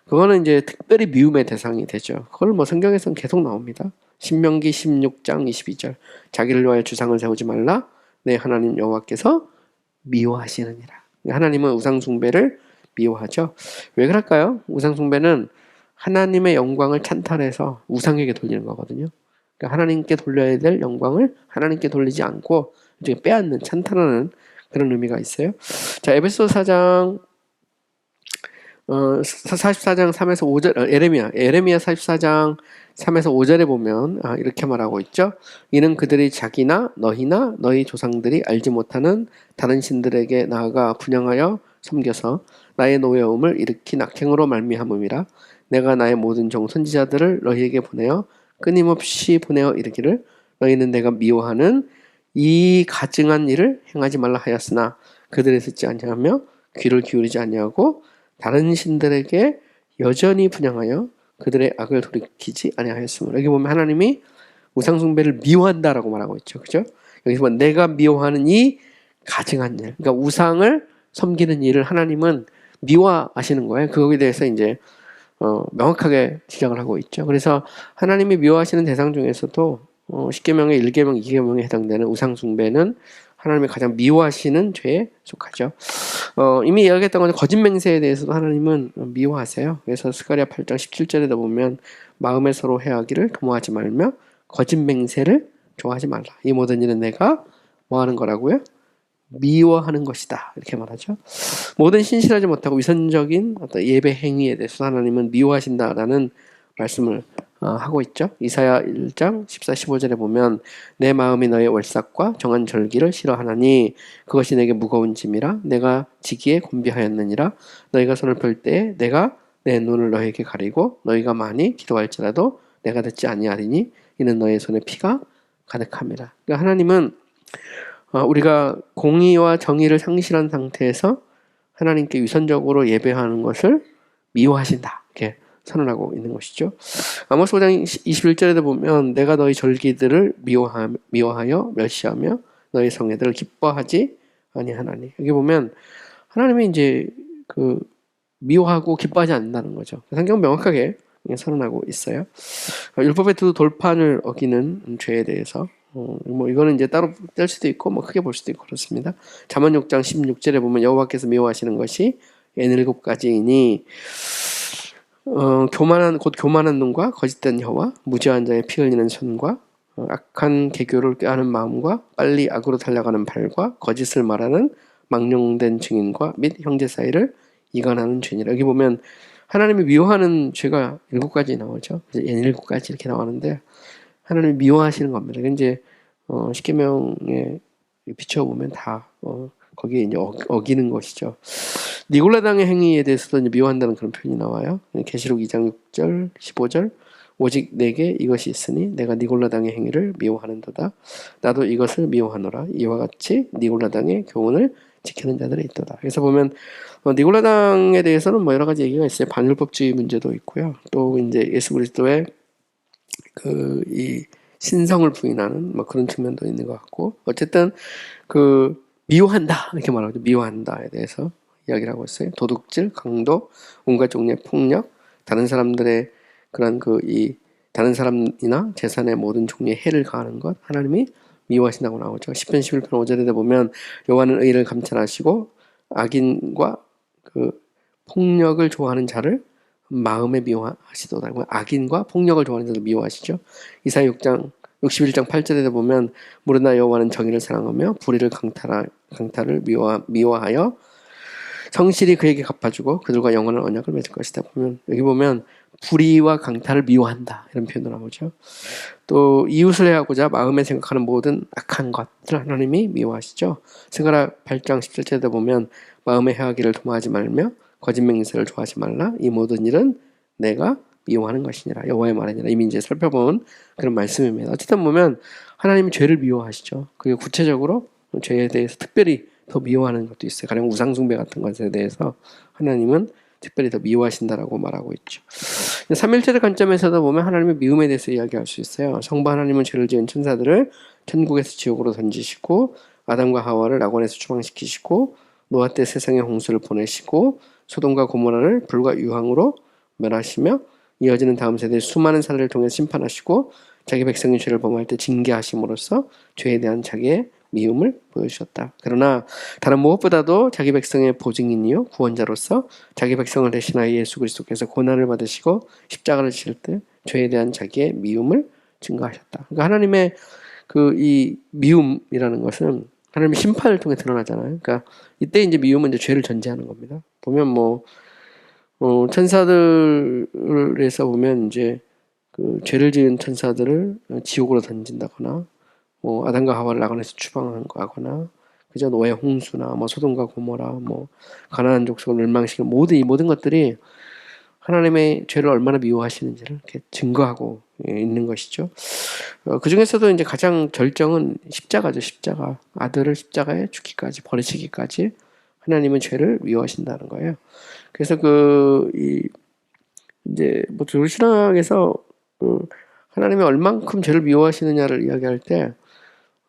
A: 그거는 이제 특별히 미움의 대상이 되죠. 그걸 뭐 성경에서는 계속 나옵니다. 신명기 16장 22절. 자기를 위하여 주상을 세우지 말라. 내 하나님 여호와께서 미워하시느니라. 하나님은 우상 숭배를 미워하죠. 왜 그럴까요? 우상 숭배는 하나님의 영광을 찬탈해서 우상에게 돌리는 거거든요. 그러니까 하나님께 돌려야 될 영광을 하나님께 돌리지 않고 빼앗는, 찬탈하는 그런 의미가 있어요. 자, 에베소 4장 44장 3에서 5절, 에레미야 44장 3에서 5절에 보면 이렇게 말하고 있죠. 이는 그들이 자기나 너희나 너희 조상들이 알지 못하는 다른 신들에게 나아가 분향하여 섬겨서 나의 노여움을 일으킨 악행으로 말미암음이라. 내가 나의 모든 종 선지자들을 너희에게 보내어 끊임없이 보내어 이르기를 너희는 내가 미워하는 이 가증한 일을 행하지 말라 하였으나 그들이 듣지 아니하며 귀를 기울이지 아니하고 다른 신들에게 여전히 분향하여 그들의 악을 돌이키지 아니하였으므로. 여기 보면 하나님이 우상 숭배를 미워한다라고 말하고 있죠. 그죠? 여기서 보면 내가 미워하는 이 가증한 일. 그러니까 우상을 섬기는 일을 하나님은 미워하시는 거예요. 그거에 대해서 이제 명확하게 지적을 하고 있죠. 그래서 하나님이 미워하시는 대상 중에서도 10계명의 1계명, 2계명에 해당되는 우상 숭배는 하나님이 가장 미워하시는 죄에 속하죠. 이미 이야기했던 건 거짓 맹세에 대해서도 하나님은 미워하세요. 그래서 스가랴 8장 17절에도 보면 마음에 서로 해하기를 도모하지 말며 거짓 맹세를 좋아하지 말라. 이 모든 일은 내가 뭐 하는 거라고요? 미워하는 것이다. 이렇게 말하죠. 모든 신실하지 못하고 위선적인 어떤 예배 행위에 대해서 하나님은 미워하신다라는 말씀을 하고 있죠. 이사야 1장 14, 15절에 보면 내 마음이 너의 월삭과 정한 절기를 싫어하나니 그것이 내게 무거운 짐이라 내가 지기에 곤비하였느니라. 너희가 손을 펼 때에 내가 내 눈을 너희에게 가리고 너희가 많이 기도할지라도 내가 듣지 아니하리니 이는 너의 손에 피가 가득함이라. 그러니까 하나님은 우리가 공의와 정의를 상실한 상태에서 하나님께 위선적으로 예배하는 것을 미워하신다. 이렇게 선언하고 있는 것이죠. 아모스 5장 21절에도 보면 내가 너희 절기들을 미워하여 멸시하며 너희 성회들을 기뻐하지 아니하나니. 여기 보면 하나님이 이제 그 미워하고 기뻐하지 않는다는 거죠. 성경 명확하게 선언하고 있어요. 율법의 두 돌판을 어기는 죄에 대해서 뭐 이거는 이제 따로 뗄 수도 있고 뭐 크게 볼 수도 있고 그렇습니다. 잠언 6장 16절에 보면 여호와께서 미워하시는 것이 7가지이니 교만한 눈과 거짓된 혀와 무지한 자의 피 흘리는 손과 악한 개교를 꾀하는 마음과 빨리 악으로 달려가는 발과 거짓을 말하는 망령된 증인과 및 형제 사이를 이간하는 죄니라. 여기 보면 하나님이 미워하는 죄가 7가지 나오죠. 7가지 이렇게 나오는데 하나님이 미워하시는 겁니다. 이제 10계명에 비춰보면 다 거기에 이제 어기는 것이죠. 니골라당의 행위에 대해서도 이제 미워한다는 그런 표현이 나와요. 계시록 2장 6절, 15절. 오직 내게 이것이 있으니 내가 니골라당의 행위를 미워하는도다. 나도 이것을 미워하노라. 이와 같이 니골라당의 교훈을 지키는 자들이 있도다. 그래서 보면 니골라당에 대해서는 뭐 여러 가지 얘기가 있어요. 반율법주의 문제도 있고요. 또 이제 예수 그리스도의 이 신성을 부인하는 뭐 그런 측면도 있는 것 같고, 어쨌든 미워한다 이렇게 말하죠. 미워한다에 대해서 이야기를 하고 있어요. 도둑질, 강도, 온갖 종류의 폭력, 다른 사람들의 그런 다른 사람이나 재산의 모든 종류의 해를 가하는 것 하나님이 미워하신다고 나오죠. 시편 11편 5절에 보면 여호와는 의를 감찰하시고 악인과 폭력을 좋아하는 자를 마음에 미워하시도다. 악인과 폭력을 좋아하는 자를 미워하시죠. 이사야 6장 61장 8절에 보면 무릇 나 여호와는 정의를 사랑하며 불의를 강탈을 미워하여 성실히 그에게 갚아주고 그들과 영원한 언약을 맺을 것이다. 보면 여기 보면 불의와 강탈을 미워한다 이런 표현을 나오죠. 또 이웃을 해하고자 마음에 생각하는 모든 악한 것들 하나님이 미워하시죠. 스가랴 8장 17절에 보면 마음에 해하기를 도모하지 말며 거짓 맹세를 좋아하지 말라. 이 모든 일은 내가 미워하는 것이니라. 여호와의 말이니라. 이미 이제 살펴본 그런 말씀입니다. 어쨌든 보면 하나님이 죄를 미워하시죠. 그리고 구체적으로 죄에 대해서 특별히 더 미워하는 것도 있어요. 가령 우상숭배 같은 것에 대해서 하나님은 특별히 더 미워하신다라고 말하고 있죠. 삼일체의 관점에서도 보면 하나님의 미움에 대해서 이야기할 수 있어요. 성부 하나님은 죄를 지은 천사들을 천국에서 지옥으로 던지시고 아담과 하와를 낙원에서 추방시키시고 노아 때 세상에 홍수를 보내시고 소돔과 고모라를 불과 유황으로 멸하시며 이어지는 다음 세대의 수많은 사례를 통해 심판하시고 자기 백성의 죄를 범할 때 징계하심으로써 죄에 대한 자기의 미움을 보여주셨다. 그러나 다른 무엇보다도 자기 백성의 보증인이요 구원자로서 자기 백성을 대신하여 예수 그리스도께서 고난을 받으시고 십자가를 지실 때 죄에 대한 자기의 미움을 증거하셨다. 그러니까 하나님의 이 미움이라는 것은 하나님의 심판을 통해 드러나잖아요. 그러니까 이때 이제 미움은 이제 죄를 전제하는 겁니다. 보면 천사들에서 보면 이제 그 죄를 지은 천사들을 지옥으로 던진다거나 아담과 하와를 낙원에서 추방하거나 그저 노예 홍수나 소돔과 고모라 가나안 족속을 멸망시키는 이 모든 것들이 하나님의 죄를 얼마나 미워하시는지를 이렇게 증거하고 있는 것이죠. 그 중에서도 이제 가장 절정은 십자가죠. 십자가. 아들을 십자가에 죽기까지 버리시기까지 하나님은 죄를 미워하신다는 거예요. 그래서 이제 우리 신학에서 하나님이 얼만큼 죄를 미워하시느냐를 이야기할 때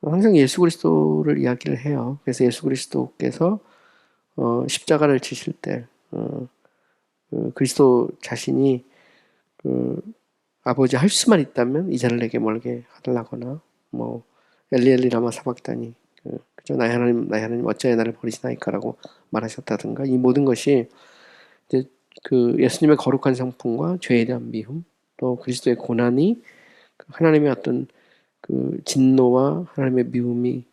A: 항상 예수 그리스도를 이야기를 해요. 그래서 예수 그리스도께서 십자가를 지실 때 그리스도 자신이 아버지 할 수만 있다면 이 자를 내게 멀게 하달라거나 엘리 라마 사박다니 그죠? 나의 하나님 어찌하여 나를 버리시나이까라고 말하셨다든가 이 모든 것이 이제 예수님의 거룩한 성품과 죄에 대한 미움 또 그리스도의 고난이 하나님의 어떤 진노와 하나님의 미움이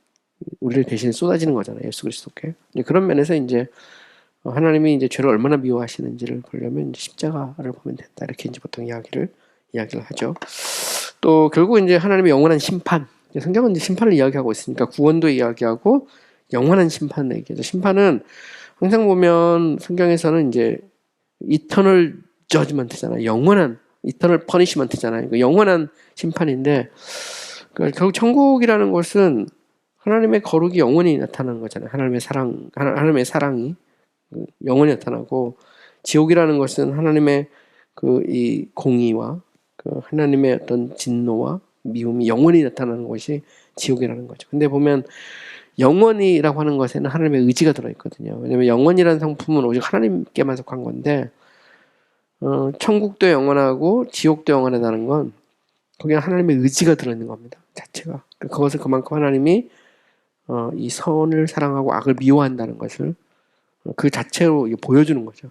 A: 우리를 대신에 쏟아지는 거잖아요. 예수 그리스도께. 그런 면에서 이제 하나님이 이제 죄를 얼마나 미워하시는지를 보려면 이제 십자가를 보면 된다. 이렇게 이제 보통 이야기를 하죠. 또 결국 이제 하나님의 영원한 심판. 성경은 이제 심판을 이야기하고 있으니까 구원도 이야기하고 영원한 심판을 얘기하죠. 심판은 항상 보면 성경에서는 이제 이터널 저지먼트잖아요. 영원한 이터널 퍼니시먼트잖아요. 영원한 심판인데 결국 천국이라는 것은 하나님의 거룩이 영원히 나타나는 거잖아요. 하나님의 사랑이 영원히 나타나고 지옥이라는 것은 하나님의 이 공의와 하나님의 어떤 진노와 미움이 영원히 나타나는 것이 지옥이라는 거죠. 근데 보면 영원이라고 하는 것에는 하나님의 의지가 들어있거든요. 왜냐하면 영원이라는 성품은 오직 하나님께만 속한 건데 천국도 영원하고 지옥도 영원하다는 건 거기에 하나님의 의지가 들어있는 겁니다. 자체가. 그것을 그만큼 하나님이 이 선을 사랑하고 악을 미워한다는 것을 그 자체로 보여주는 거죠.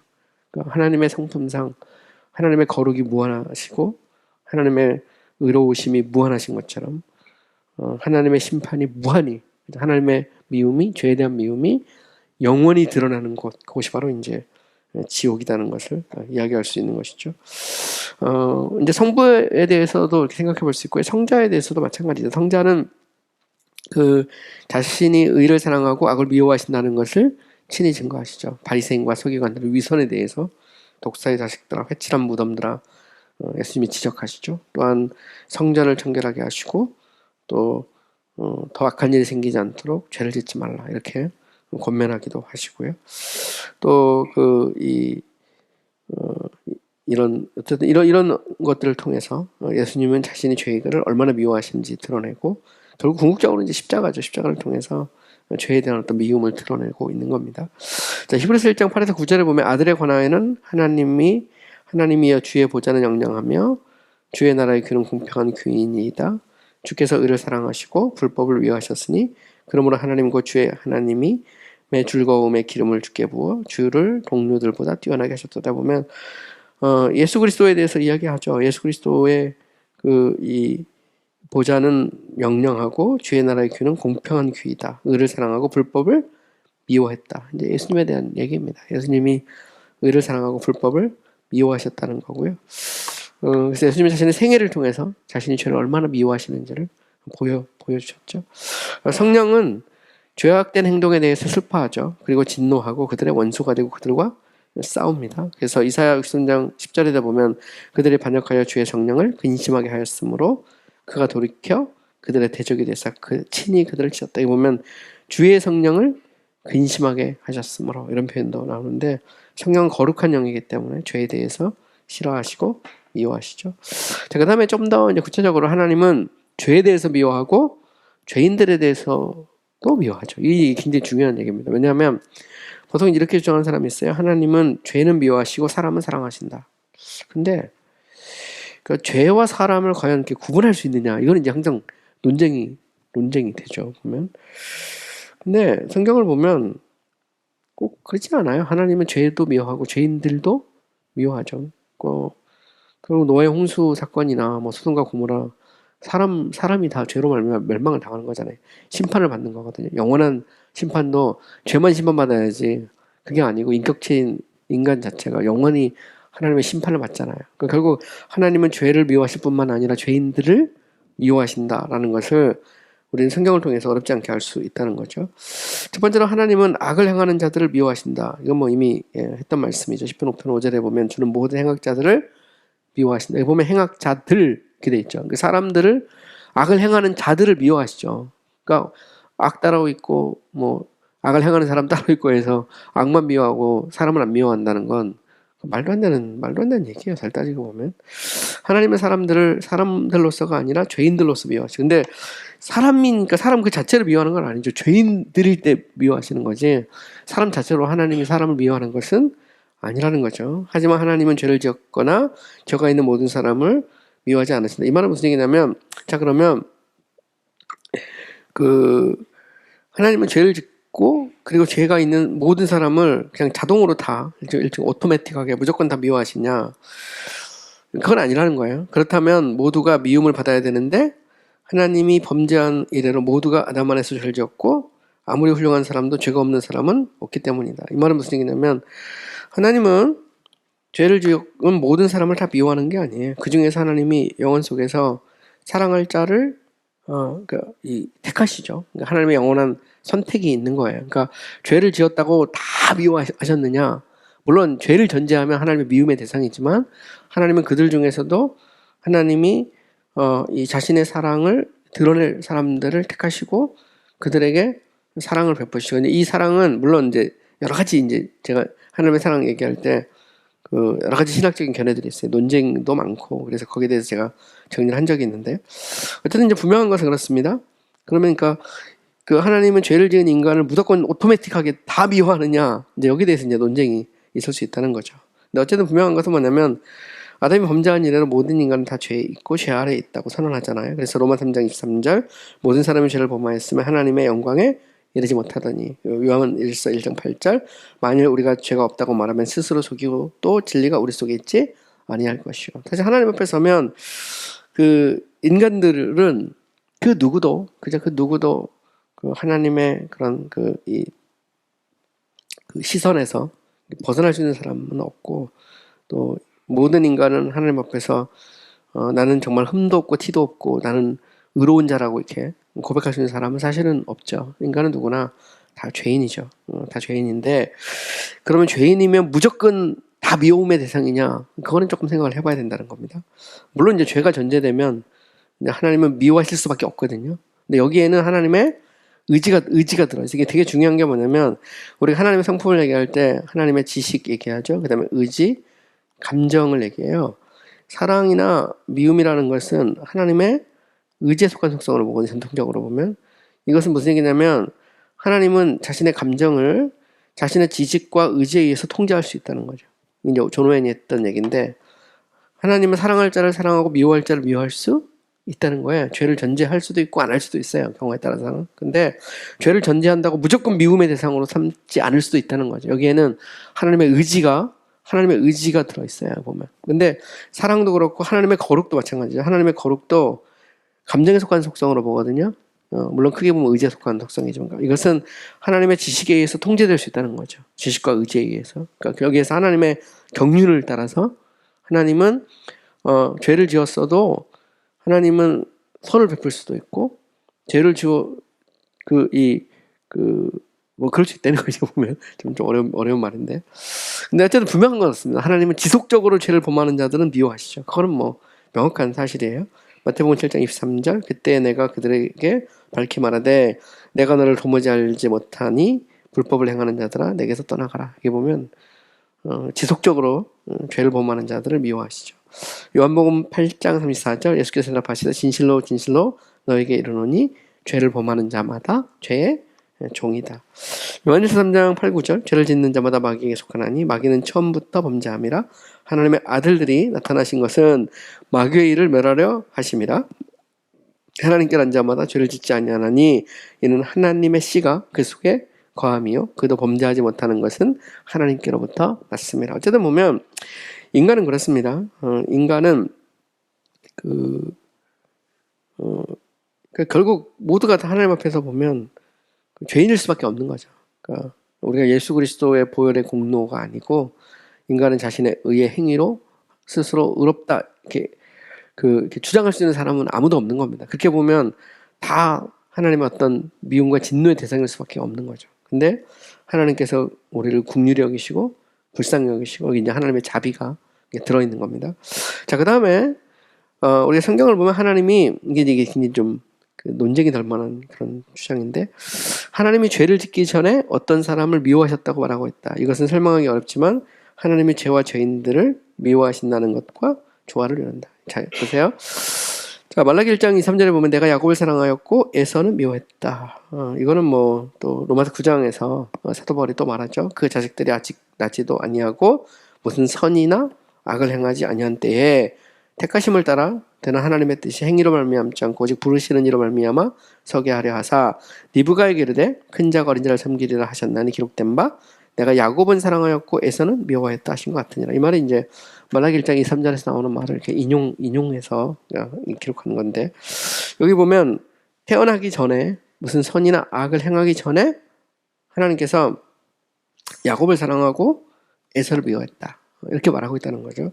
A: 그러니까 하나님의 성품상 하나님의 거룩이 무한하시고 하나님의 의로우심이 무한하신 것처럼 하나님의 심판이 무한히 하나님의 미움이 죄에 대한 미움이 영원히 드러나는 그것이 바로 이제 지옥이라는 것을 이야기할 수 있는 것이죠. 이제 성부에 대해서도 이렇게 생각해 볼 수 있고요. 성자에 대해서도 마찬가지죠. 성자는 자신이 의를 사랑하고 악을 미워하신다는 것을 친히 증거하시죠. 바리새인과 서기관들의 위선에 대해서 독사의 자식들아 회칠한 무덤들아 예수님이 지적하시죠. 또한 성전을 청결하게 하시고 또 더 악한 일이 생기지 않도록 죄를 짓지 말라 이렇게 권면하기도 하시고요. 또 어쨌든 이런 것들을 통해서 예수님은 자신이 죄를 얼마나 미워하시는지 드러내고 결국 궁극적으로 이제 십자가죠. 십자가를 통해서 죄에 대한 어떤 미움을 드러내고 있는 겁니다. 자, 히브리서 1장 8에서 9절에 보면 아들에 관하여는 하나님이여 주의 보좌는 영영하며 주의 나라의 귀는 공평한 귀인이다. 주께서 의를 사랑하시고 불법을 위하셨으니 그러므로 하나님 곧 주의 하나님이 즐거움에 기름을 주께 부어 주를 동료들보다 뛰어나게 하셨다 보면 예수 그리스도에 대해서 이야기하죠. 예수 그리스도의 이 보좌는 명령하고 주의 나라의 귀는 공평한 귀이다. 의를 사랑하고 불법을 미워했다. 이제 예수님에 대한 얘기입니다. 예수님이 의를 사랑하고 불법을 미워하셨다는 거고요. 그래서 예수님이 자신의 생애를 통해서 자신이 죄를 얼마나 미워하시는지를 보여주셨죠. 성령은 죄악된 행동에 대해서 슬퍼하죠. 그리고 진노하고 그들의 원수가 되고 그들과 싸웁니다. 그래서 이사야 63장 10절에다 보면 그들이 반역하여 주의 성령을 근심하게 하였으므로 그가 돌이켜 그들의 대적이 되사 친히 그들을 치었다. 이 보면 주의 성령을 근심하게 하셨으므로 이런 표현도 나오는데 성령은 거룩한 영이기 때문에 죄에 대해서 싫어하시고 미워하시죠. 자, 그 다음에 좀 더 이제 구체적으로 하나님은 죄에 대해서 미워하고 죄인들에 대해서도 미워하죠. 이 굉장히 중요한 얘기입니다. 왜냐하면 보통 이렇게 주장하는 사람이 있어요. 하나님은 죄는 미워하시고 사람은 사랑하신다. 근데 그 죄와 사람을 과연 이렇게 구분할 수 있느냐? 이거는 이제 항상 논쟁이 되죠. 보면. 근데 성경을 보면 꼭 그렇지 않아요. 하나님은 죄도 미워하고 죄인들도 미워하죠. 그리고 노아의 홍수 사건이나 뭐 소돔과 고모라 사람이 다 죄로 말미암아 멸망을 당하는 거잖아요. 심판을 받는 거거든요. 영원한 심판도 죄만 심판받아야지 그게 아니고 인격체인 인간 자체가 영원히 하나님의 심판을 받잖아요. 그러니까 결국 하나님은 죄를 미워하실 뿐만 아니라 죄인들을 미워하신다라는 것을 우리는 성경을 통해서 어렵지 않게 알 수 있다는 거죠. 첫 번째로 하나님은 악을 행하는 자들을 미워하신다. 이건 뭐 이미 했던 말씀이죠. 10편 5편 5절에 보면 주는 모든 행악자들을 미워하신다. 여기 보면 행악자들 이렇게 돼 있죠. 그 사람들을 악을 행하는 자들을 미워하시죠. 그러니까 악 따로 있고 뭐 악을 행하는 사람 따로 있고 해서 악만 미워하고 사람을 안 미워한다는 건 말도 안 되는 얘기예요. 잘 따지고 보면 하나님의 사람들을 사람들로서가 아니라 죄인들로서 미워하시죠. 근데 사람이니까 사람 그 자체를 미워하는 건 아니죠. 죄인들일 때 미워하시는 거지 사람 자체로 하나님이 사람을 미워하는 것은 아니라는 거죠. 하지만 하나님은 죄를 지었거나 죄가 있는 모든 사람을 미워하지 않으신다. 이 말은 무슨 얘기냐면 자 그러면 하나님은 죄를 짓고 그리고 죄가 있는 모든 사람을 그냥 자동으로 다 일종 오토매틱하게 무조건 다 미워하시냐? 그건 아니라는 거예요. 그렇다면 모두가 미움을 받아야 되는데 하나님이 범죄한 이래로 모두가 아담 안에서 죄를 지었고 아무리 훌륭한 사람도 죄가 없는 사람은 없기 때문이다. 이 말은 무슨 얘기냐면 하나님은 죄를 지은 모든 사람을 다 미워하는 게 아니에요. 그 중에서 하나님이 영혼 속에서 사랑할 자를 택하시죠. 그러니까 하나님의 영원한 선택이 있는 거예요. 그러니까 죄를 지었다고 다 미워하셨느냐? 물론 죄를 전제하면 하나님의 미움의 대상이지만 하나님은 그들 중에서도 하나님이 이 자신의 사랑을 드러낼 사람들을 택하시고 그들에게 사랑을 베푸시고 이 사랑은 물론 이제 여러 가지 이제 제가 하나님의 사랑 얘기할 때 여러 가지 신학적인 견해들이 있어요. 논쟁도 많고 그래서 거기에 대해서 제가 정리를 한 적이 있는데 어쨌든 이제 분명한 것은 그렇습니다. 그러면 그러니까 하나님은 죄를 지은 인간을 무조건 오토매틱하게 다 미워하느냐 이제 여기에 대해서 이제 논쟁이 있을 수 있다는 거죠. 근데 어쨌든 분명한 것은 뭐냐면 아담이 범죄한 이래로 모든 인간은 다 죄에 있고 죄 아래에 있다고 선언하잖아요. 그래서 로마 3장 23절 모든 사람이 죄를 범하였으면 하나님의 영광에 이르지 못하더니 요한은 1서 1장 8절 만일 우리가 죄가 없다고 말하면 스스로 속이고 또 진리가 우리 속에 있지 아니할 것이요. 사실 하나님 앞에 서면 인간들은 그 누구도 하나님의 그런 이 시선에서 벗어날 수 있는 사람은 없고 또 모든 인간은 하나님 앞에서 나는 정말 흠도 없고 티도 없고 나는 의로운 자라고 이렇게 고백할 수 있는 사람은 사실은 없죠. 인간은 누구나 다 죄인이죠. 다 죄인인데 그러면 죄인이면 무조건 다 미움의 대상이냐? 그거는 조금 생각을 해봐야 된다는 겁니다. 물론 이제 죄가 전제되면 하나님은 미워하실 수밖에 없거든요. 근데 여기에는 하나님의 의지가 들어요. 이게 되게 중요한 게 뭐냐면 우리가 하나님의 성품을 얘기할 때 하나님의 지식 얘기하죠. 그 다음에 의지, 감정을 얘기해요. 사랑이나 미움이라는 것은 하나님의 의지에 속한 속성으로 보거든요. 전통적으로 보면 이것은 무슨 얘기냐면 하나님은 자신의 감정을 자신의 지식과 의지에 의해서 통제할 수 있다는 거죠. 이제 존 오웬이 했던 얘기인데 하나님은 사랑할 자를 사랑하고 미워할 자를 미워할 수 있다는 거예요. 죄를 전제할 수도 있고 안 할 수도 있어요. 경우에 따라서는. 근데 죄를 전제한다고 무조건 미움의 대상으로 삼지 않을 수도 있다는 거죠. 여기에는 하나님의 의지가 들어있어요. 보면. 근데 사랑도 그렇고 하나님의 거룩도 마찬가지죠. 하나님의 거룩도 감정에 속한 속성으로 보거든요. 물론 크게 보면 의지에 속한 속성이지만 이것은 하나님의 지식에 의해서 통제될 수 있다는 거죠. 지식과 의지에 의해서. 그러니까 여기에서 하나님의 경륜을 따라서 하나님은 죄를 지었어도 하나님은 선을 베풀 수도 있고 죄를 지어 뭐 그럴 수 있다는 거죠. 보면 좀 어려운 말인데. 근데 어쨌든 분명한 것 같습니다. 하나님은 지속적으로 죄를 범하는 자들은 미워하시죠. 그거는 뭐 명확한 사실이에요. 마태복음 7장 23절 그때 내가 그들에게 밝히 말하되 내가 너를 도무지 알지 못하니 불법을 행하는 자들아 내게서 떠나가라. 이게 보면 지속적으로 죄를 범하는 자들을 미워하시죠. 요한복음 8장 34절 예수께서 대답하시되 진실로 진실로 너에게 이르노니 죄를 범하는 자마다 죄의 종이다. 요한일서 3장 8, 9절 죄를 짓는 자마다 마귀에게 속하나니 마귀는 처음부터 범죄함이라 하나님의 아들들이 나타나신 것은 마귀의 일을 멸하려 하심이라 하나님께 난 자마다 죄를 짓지 아니하나니 이는 하나님의 씨가 그 속에 거함이요 그도 범죄하지 못하는 것은 하나님께로부터 났습니다. 어쨌든 보면 인간은 그렇습니다. 인간은 결국 모두가 다 하나님 앞에서 보면 죄인일 수밖에 없는 거죠. 그러니까 우리가 예수 그리스도의 보혈의 공로가 아니고 인간은 자신의 의의 행위로 스스로 의롭다 이렇게 주장할 수 있는 사람은 아무도 없는 겁니다. 그렇게 보면 다 하나님의 어떤 미움과 진노의 대상일 수밖에 없는 거죠. 근데 하나님께서 우리를 긍휼히 여기시고 불쌍히 여기시고 이제 하나님의 자비가 들어있는 겁니다. 자, 그 다음에 우리가 성경을 보면 하나님이 이게 굉장히 좀 논쟁이 될 만한 그런 주장인데 하나님이 죄를 짓기 전에 어떤 사람을 미워하셨다고 말하고 있다. 이것은 설명하기 어렵지만 하나님이 죄와 죄인들을 미워하신다는 것과 조화를 이룬다. 자, 보세요. 자, 말라기 1장 2, 3절에 보면 내가 야곱을 사랑하였고 에서는 미워했다. 이거는 뭐 또 로마서 9장에서 사도 바울이 또 말하죠. 그 자식들이 아직 낳지도 아니하고 무슨 선이나 악을 행하지 아니한 때에 택하심을 따라 되는 하나님의 뜻이 행위로 말미암지 않고 오직 부르시는 이로 말미암아 서게 하려 하사 리브가에게 이르되 큰 자가 어린 자를 섬기리라 하셨나니 기록된 바 내가 야곱은 사랑하였고 에서는 미워했다 하신 것 같으니라. 이 말이 이제 말라기 1장 2, 3절에서 나오는 말을 이렇게 인용해서 기록하는 건데 여기 보면 태어나기 전에 무슨 선이나 악을 행하기 전에 하나님께서 야곱을 사랑하고 에서를 미워했다. 이렇게 말하고 있다는 거죠.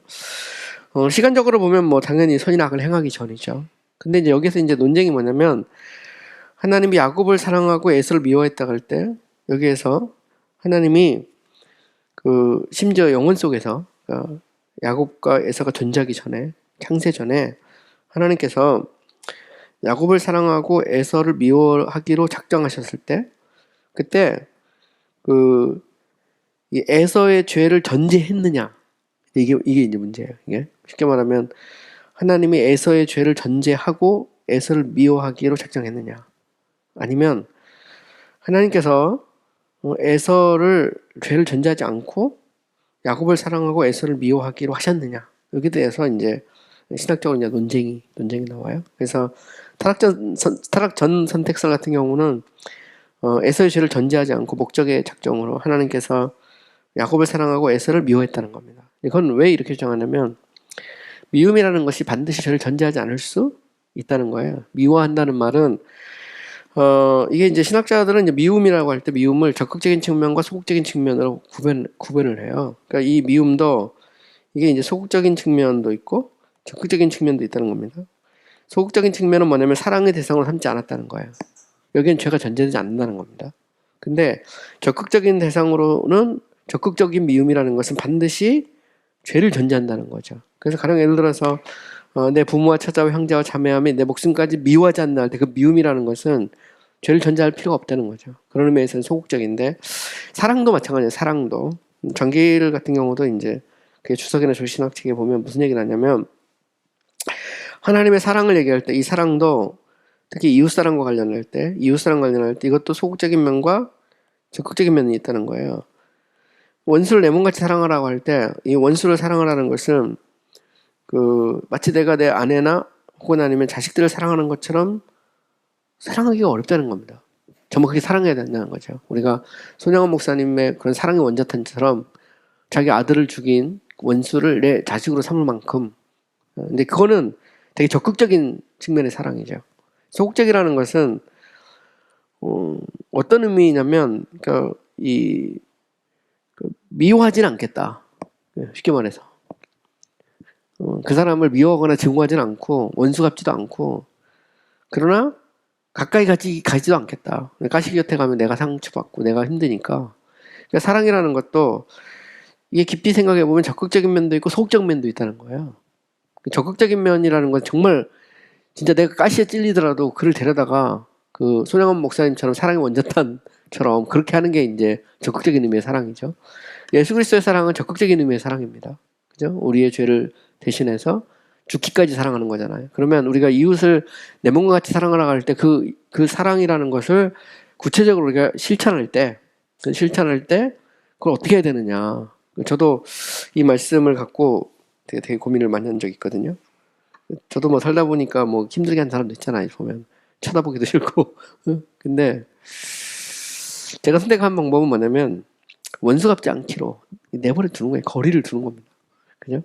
A: 시간적으로 보면 뭐 당연히 선이나 악을 행하기 전이죠. 근데 이제 여기서 이제 논쟁이 뭐냐면 하나님이 야곱을 사랑하고 에서를 미워했다 할 때 여기에서 하나님이 심지어 영혼 속에서 야곱과 에서가 존재하기 전에 창세 전에 하나님께서 야곱을 사랑하고 에서를 미워하기로 작정하셨을 때 그때 이 에서의 죄를 전제했느냐 이게 이제 문제예요. 이게 쉽게 말하면 하나님이 에서의 죄를 전제하고 에서를 미워하기로 작정했느냐 아니면 하나님께서 에서를 죄를 전제하지 않고 야곱을 사랑하고 에서를 미워하기로 하셨느냐 여기에 대해서 이제 신학적으로 이제 논쟁이 나와요. 그래서 타락 전 선택설 같은 경우는 에서의 죄를 전제하지 않고 목적의 작정으로 하나님께서 야곱을 사랑하고 에서를 미워했다는 겁니다. 이건 왜 이렇게 주장하냐면 미움이라는 것이 반드시 죄를 전제하지 않을 수 있다는 거예요. 미워한다는 말은 이게 이제 신학자들은 이제 미움이라고 할 때 미움을 적극적인 측면과 소극적인 측면으로 구별을 해요. 그러니까 이 미움도 이게 이제 소극적인 측면도 있고 적극적인 측면도 있다는 겁니다. 소극적인 측면은 뭐냐면 사랑의 대상으로 삼지 않았다는 거예요. 여기는 죄가 전제되지 않는다는 겁니다. 근데 적극적인 대상으로는 적극적인 미움이라는 것은 반드시 죄를 전제한다는 거죠. 그래서 가령 예를 들어서 내 부모와 처자와 형제와 자매함이 내 목숨까지 미워하지 않나 할 때 그 미움이라는 것은 죄를 전제할 필요가 없다는 거죠. 그런 의미에서는 소극적인데 사랑도 마찬가지예요. 사랑도 전기일 같은 경우도 이제 그게 주석이나 조신학 책에 보면 무슨 얘기를 하냐면 하나님의 사랑을 얘기할 때 이 사랑도 특히 이웃사랑과 관련할 때 이것도 소극적인 면과 적극적인 면이 있다는 거예요. 원수를 내 몸같이 사랑하라고 할 때 이 원수를 사랑하라는 것은 마치 내가 내 아내나 혹은 아니면 자식들을 사랑하는 것처럼 사랑하기가 어렵다는 겁니다. 정말 그렇게 사랑해야 된다는 거죠. 우리가 손양원 목사님의 그런 사랑의 원자탄처럼 자기 아들을 죽인 원수를 내 자식으로 삼을 만큼, 근데 그거는 되게 적극적인 측면의 사랑이죠. 소극적이라는 것은 어떤 의미냐면, 그러니까 미워하지는 않겠다. 쉽게 말해서 그 사람을 미워하거나 증오하지는 않고 원수 같지도 않고, 그러나 가까이 가지도 않겠다. 가시 곁에 가면 내가 상처받고 내가 힘드니까. 그러니까 사랑이라는 것도 이게 깊이 생각해 보면 적극적인 면도 있고 소극적인 면도 있다는 거예요. 적극적인 면이라는 건 정말 진짜 내가 가시에 찔리더라도 그를 데려다가 그 손양원 목사님처럼 사랑의 원자탄처럼 그렇게 하는 게 이제 적극적인 의미의 사랑이죠. 예수 그리스도의 사랑은 적극적인 의미의 사랑입니다. 그죠? 우리의 죄를 대신해서 죽기까지 사랑하는 거잖아요. 그러면 우리가 이웃을 내 몸과 같이 사랑하러 갈 때 그 사랑이라는 것을 구체적으로 우리가 실천할 때 그걸 어떻게 해야 되느냐. 저도 이 말씀을 갖고 되게 고민을 많이 한 적이 있거든요. 저도 뭐 살다 보니까 뭐 힘들게 한 사람도 있잖아요. 보면 쳐다보기도 싫고. 근데 제가 선택한 방법은 뭐냐면 원수 같지 않기로 내버려 두는 거예요. 거리를 두는 겁니다. 그죠?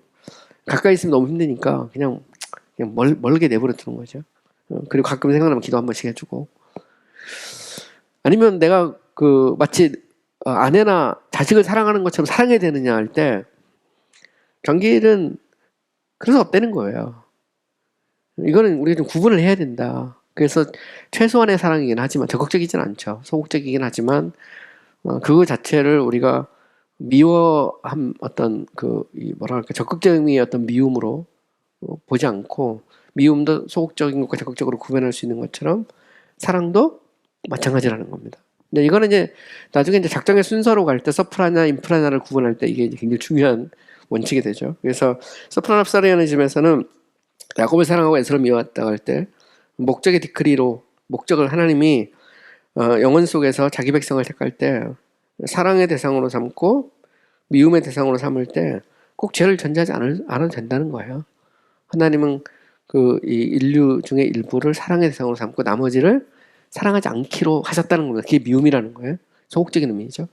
A: 가까이 있으면 너무 힘드니까 그냥 멀게 내버려 두는 거죠. 그리고 가끔 생각나면 기도 한 번씩 해주고. 아니면 내가 마치 아내나 자식을 사랑하는 것처럼 사랑해야 되느냐 할 때 정길은 그럴 수 없다는 거예요. 이거는 우리가 좀 구분을 해야 된다. 그래서 최소한의 사랑이긴 하지만 적극적이진 않죠. 소극적이긴 하지만 그거 자체를 우리가 미워함 어떤 뭐랄까 적극적인 어떤 미움으로 보지 않고, 미움도 소극적인 것과 적극적으로 구분할 수 있는 것처럼 사랑도 마찬가지라는 겁니다. 근데 이거는 이제 나중에 이제 작정의 순서로 갈 때 서프라나 인프라나를 구분할 때 이게 이제 굉장히 중요한 원칙이 되죠. 그래서 서프라납사리아니즘에서는 야곱을 사랑하고 에서를 미워했다고 할 때 목적의 디크리로, 목적을 하나님이 영혼 속에서 자기 백성을 택할 때 사랑의 대상으로 삼고 미움의 대상으로 삼을 때 꼭 죄를 전제하지 않아도 된다는 거예요. 하나님은 이 인류 중에 일부를 사랑의 대상으로 삼고 나머지를 사랑하지 않기로 하셨다는 겁니다. 그게 미움이라는 거예요. 소극적인 의미죠.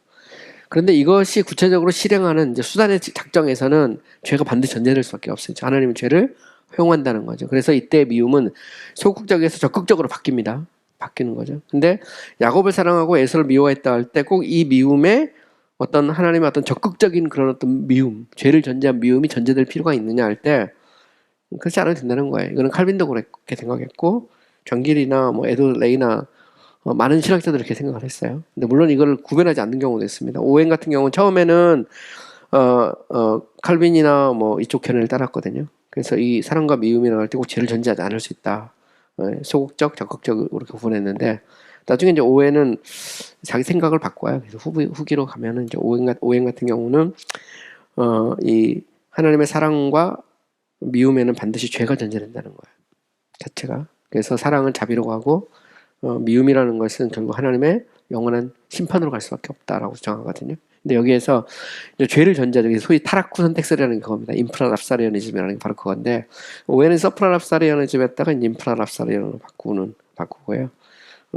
A: 그런데 이것이 구체적으로 실행하는 이제 수단의 작정에서는 죄가 반드시 전제될 수밖에 없어요. 하나님은 죄를 허용한다는 거죠. 그래서 이때 미움은 소극적에서 적극적으로 바뀌는 거죠. 근데 야곱을 사랑하고 에서를 미워했다 할 때 꼭 이 미움에 어떤 하나님의 어떤 적극적인 그런 어떤 미움, 죄를 전제한 미움이 전제될 필요가 있느냐 할 때 그렇지 않아도 된다는 거예요. 이거는 칼빈도 그렇게 생각했고 정길이나 뭐 에드워드 레이나 많은 신학자들이 그렇게 생각을 했어요. 근데 물론 이걸 구별하지 않는 경우도 있습니다. 오웬 같은 경우는 처음에는 칼빈이나 뭐 이쪽 견해를 따랐거든요. 그래서 이 사랑과 미움이라고 할 때 꼭 죄를 전제하지 않을 수 있다. 소극적, 적극적으로 구분했는데 나중에 이제 오웬은 자기 생각을 바꿔요. 그래서 후기로 가면은 이제 오웬 같은 경우는 이 하나님의 사랑과 미움에는 반드시 죄가 전제된다는 거예요. 자체가. 그래서 사랑은 자비로 가고 미움이라는 것은 결국 하나님의 영원한 심판으로 갈 수밖에 없다라고 주장하거든요. 근데 여기에서 이제 죄를 전제하는 소위 타락후 선택설이라는 게 그겁니다. 인프라랍사리아니즘이라는 게 바로 그건데 오해는 서프라랍사리아니즘에다가 인프라랍사리아니즘으로 바꾸고요.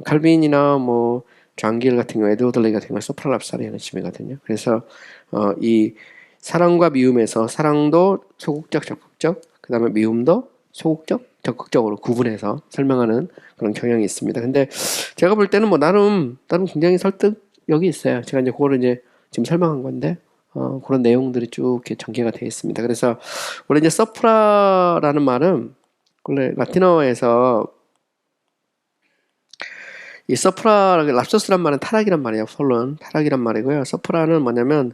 A: 칼빈이나 뭐 장길 같은 경우, 에드워드 레이 같은 경우 서프라랍사리아니즘이거든요. 그래서 이 사랑과 미움에서 사랑도 소극적, 적극적, 그 다음에 미움도 소극적, 적극적으로 구분해서 설명하는 그런 경향이 있습니다. 근데 제가 볼 때는 뭐 나름 굉장히 설득력이 있어요. 제가 이제 그거를 이제 지금 설명한 건데 그런 내용들이 쭉 이렇게 전개가 되어 있습니다. 그래서 원래 이제 서프라라는 말은 원래 라틴어에서 이 서프라, 랍소스란 말은 타락이란 말이에요. 폴론, 타락이란 말이고요. 서프라는 뭐냐면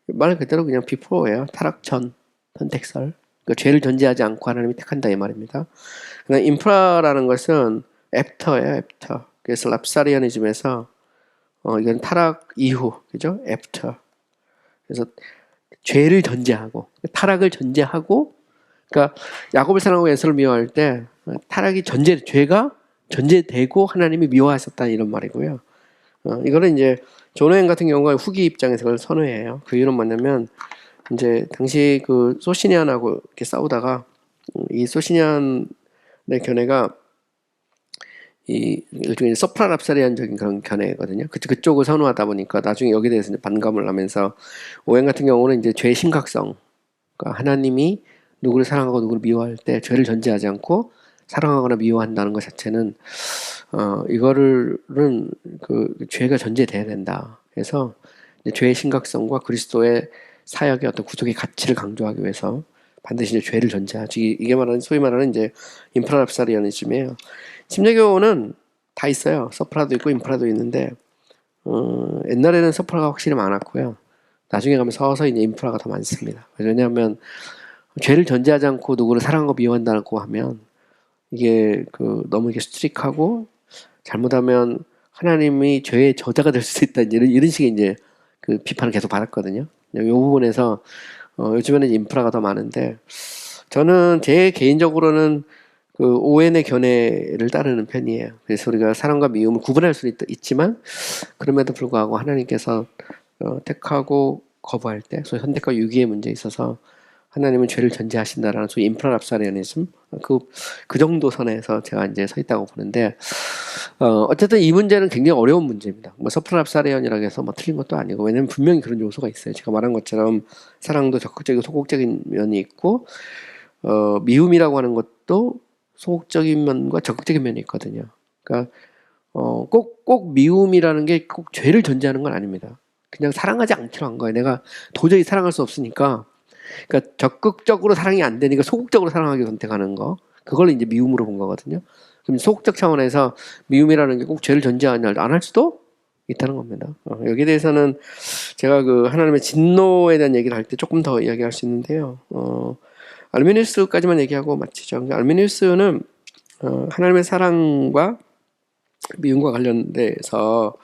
A: 말 그대로 그냥 비포예요. 타락 전, 선택설. 그 죄를 전제하지 않고 하나님이 택한다 이 말입니다. 그다음 인프라라는 것은 애프터예요. 애프터. 그래서 랍사리아니즘에서 이건 타락 이후, 그죠? 애프터. 그래서 죄를 전제하고 타락을 전제하고, 그러니까 야곱을 사랑하고 에서를 미워할 때 타락이 죄가 전제되고 하나님이 미워하셨다 이런 말이고요. 이거는 이제 존 오웬 같은 경우가 후기 입장에서 그걸 선호해요. 그 이유는 뭐냐면 이제 당시 그 소시니안하고 이렇게 싸우다가 이 소시니안의 내 견해가 이 일종의 서프라납사리안적인 그런 견해거든요. 그쪽을 선호하다 보니까 나중에 여기에 대해서 이제 반감을 하면서 오행 같은 경우는 이제 죄의 심각성, 그러니까 하나님이 누구를 사랑하고 누구를 미워할 때 죄를 전제하지 않고 사랑하거나 미워한다는 것 자체는 이거를은 그 죄가 전제돼야 된다. 그래서 죄의 심각성과 그리스도의 사역의 어떤 구속의 가치를 강조하기 위해서 반드시 이제 죄를 전제하지. 이게 말하는 소위 말하는 이제 인프라납사리아니즘이에요. 침례교는 다 있어요. 서프라도 있고 인프라도 있는데 옛날에는 서프라가 확실히 많았고요. 나중에 가면 서서히 이제 인프라가 더 많습니다. 왜냐하면 죄를 전제하지 않고 누구를 사랑하고 미워한다고 하면 이게 너무 이게 스트릭하고 잘못하면 하나님이 죄의 저자가 될 수 있다 이런 식의 이제 그 비판을 계속 받았거든요. 이 부분에서 요즘에는 인프라가 더 많은데 저는 제 개인적으로는 그 오웬의 견해를 따르는 편이에요. 그래서 우리가 사랑과 미움을 구분할 수 있지만 그럼에도 불구하고 하나님께서 택하고 거부할 때 소위 선택과 유기의 문제에 있어서 하나님은 죄를 전제하신다라는 소위 인프라납사리아니즘 그 정도 선에서 제가 이제 서 있다고 보는데 어쨌든 이 문제는 굉장히 어려운 문제입니다. 뭐 서프라납사리안이라고 해서 뭐 틀린 것도 아니고 왜냐면 분명히 그런 요소가 있어요. 제가 말한 것처럼 사랑도 적극적이고 소극적인 면이 있고 미움이라고 하는 것도 소극적인 면과 적극적인 면이 있거든요. 그러니까 꼭 미움이라는 게 꼭 죄를 전제하는 건 아닙니다. 그냥 사랑하지 않기로 한 거예요. 내가 도저히 사랑할 수 없으니까. 그러니까 적극적으로 사랑이 안 되니까 소극적으로 사랑하기 선택하는 거. 그걸 이제 미움으로 본 거거든요. 그럼 소극적 차원에서 미움이라는 게 꼭 죄를 전제하냐 안 할 수도 있다는 겁니다. 여기에 대해서는 제가 그 하나님의 진노에 대한 얘기를 할 때 조금 더 이야기할 수 있는데요. 알미니우스까지만 얘기하고 마치죠. 그러니까 알미니우스는 하나님의 사랑과 미움과 관련돼서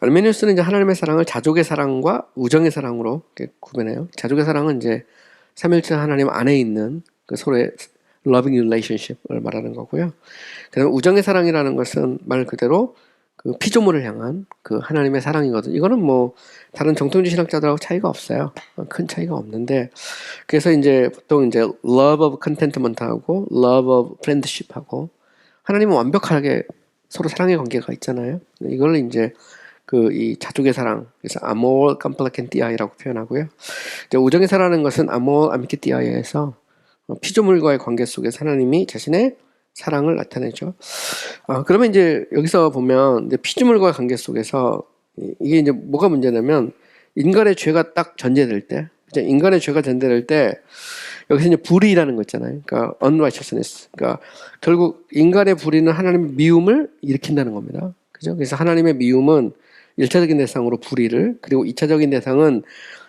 A: 알미니우스는 이제 하나님의 사랑을 자족의 사랑과 우정의 사랑으로 이렇게 구분해요. 자족의 사랑은 이제 삼일체 하나님 안에 있는 그 서로의 loving relationship을 말하는 거고요. 그다음 우정의 사랑이라는 것은 말 그대로 그 피조물을 향한 그 하나님의 사랑이거든요. 이거는 뭐 다른 정통주의 신학자들하고 차이가 없어요. 큰 차이가 없는데 그래서 이제 보통 이제 love of contentment하고 love of friendship하고 하나님은 완벽하게 서로 사랑의 관계가 있잖아요. 이걸 이제 이 자족의 사랑, 그래서 amor complacentia라고 표현하고요. 이제 우정의 사랑하는 것은 amor amicitia에서 피조물과의 관계 속에서 하나님이 자신의 사랑을 나타내죠. 그러면 이제 여기서 보면 이제 피조물과의 관계 속에서 이게 이제 뭐가 문제냐면 인간의 죄가 딱 전제될 때, 인간의 죄가 전제될 때 여기서 이제 불의라는 거 있잖아요. 그러니까 unrighteousness. 그러니까 결국 인간의 불의는 하나님의 미움을 일으킨다는 겁니다. 그죠? 그래서 하나님의 미움은 1차적인 대상으로 불의를, 그리고 2차적인 대상은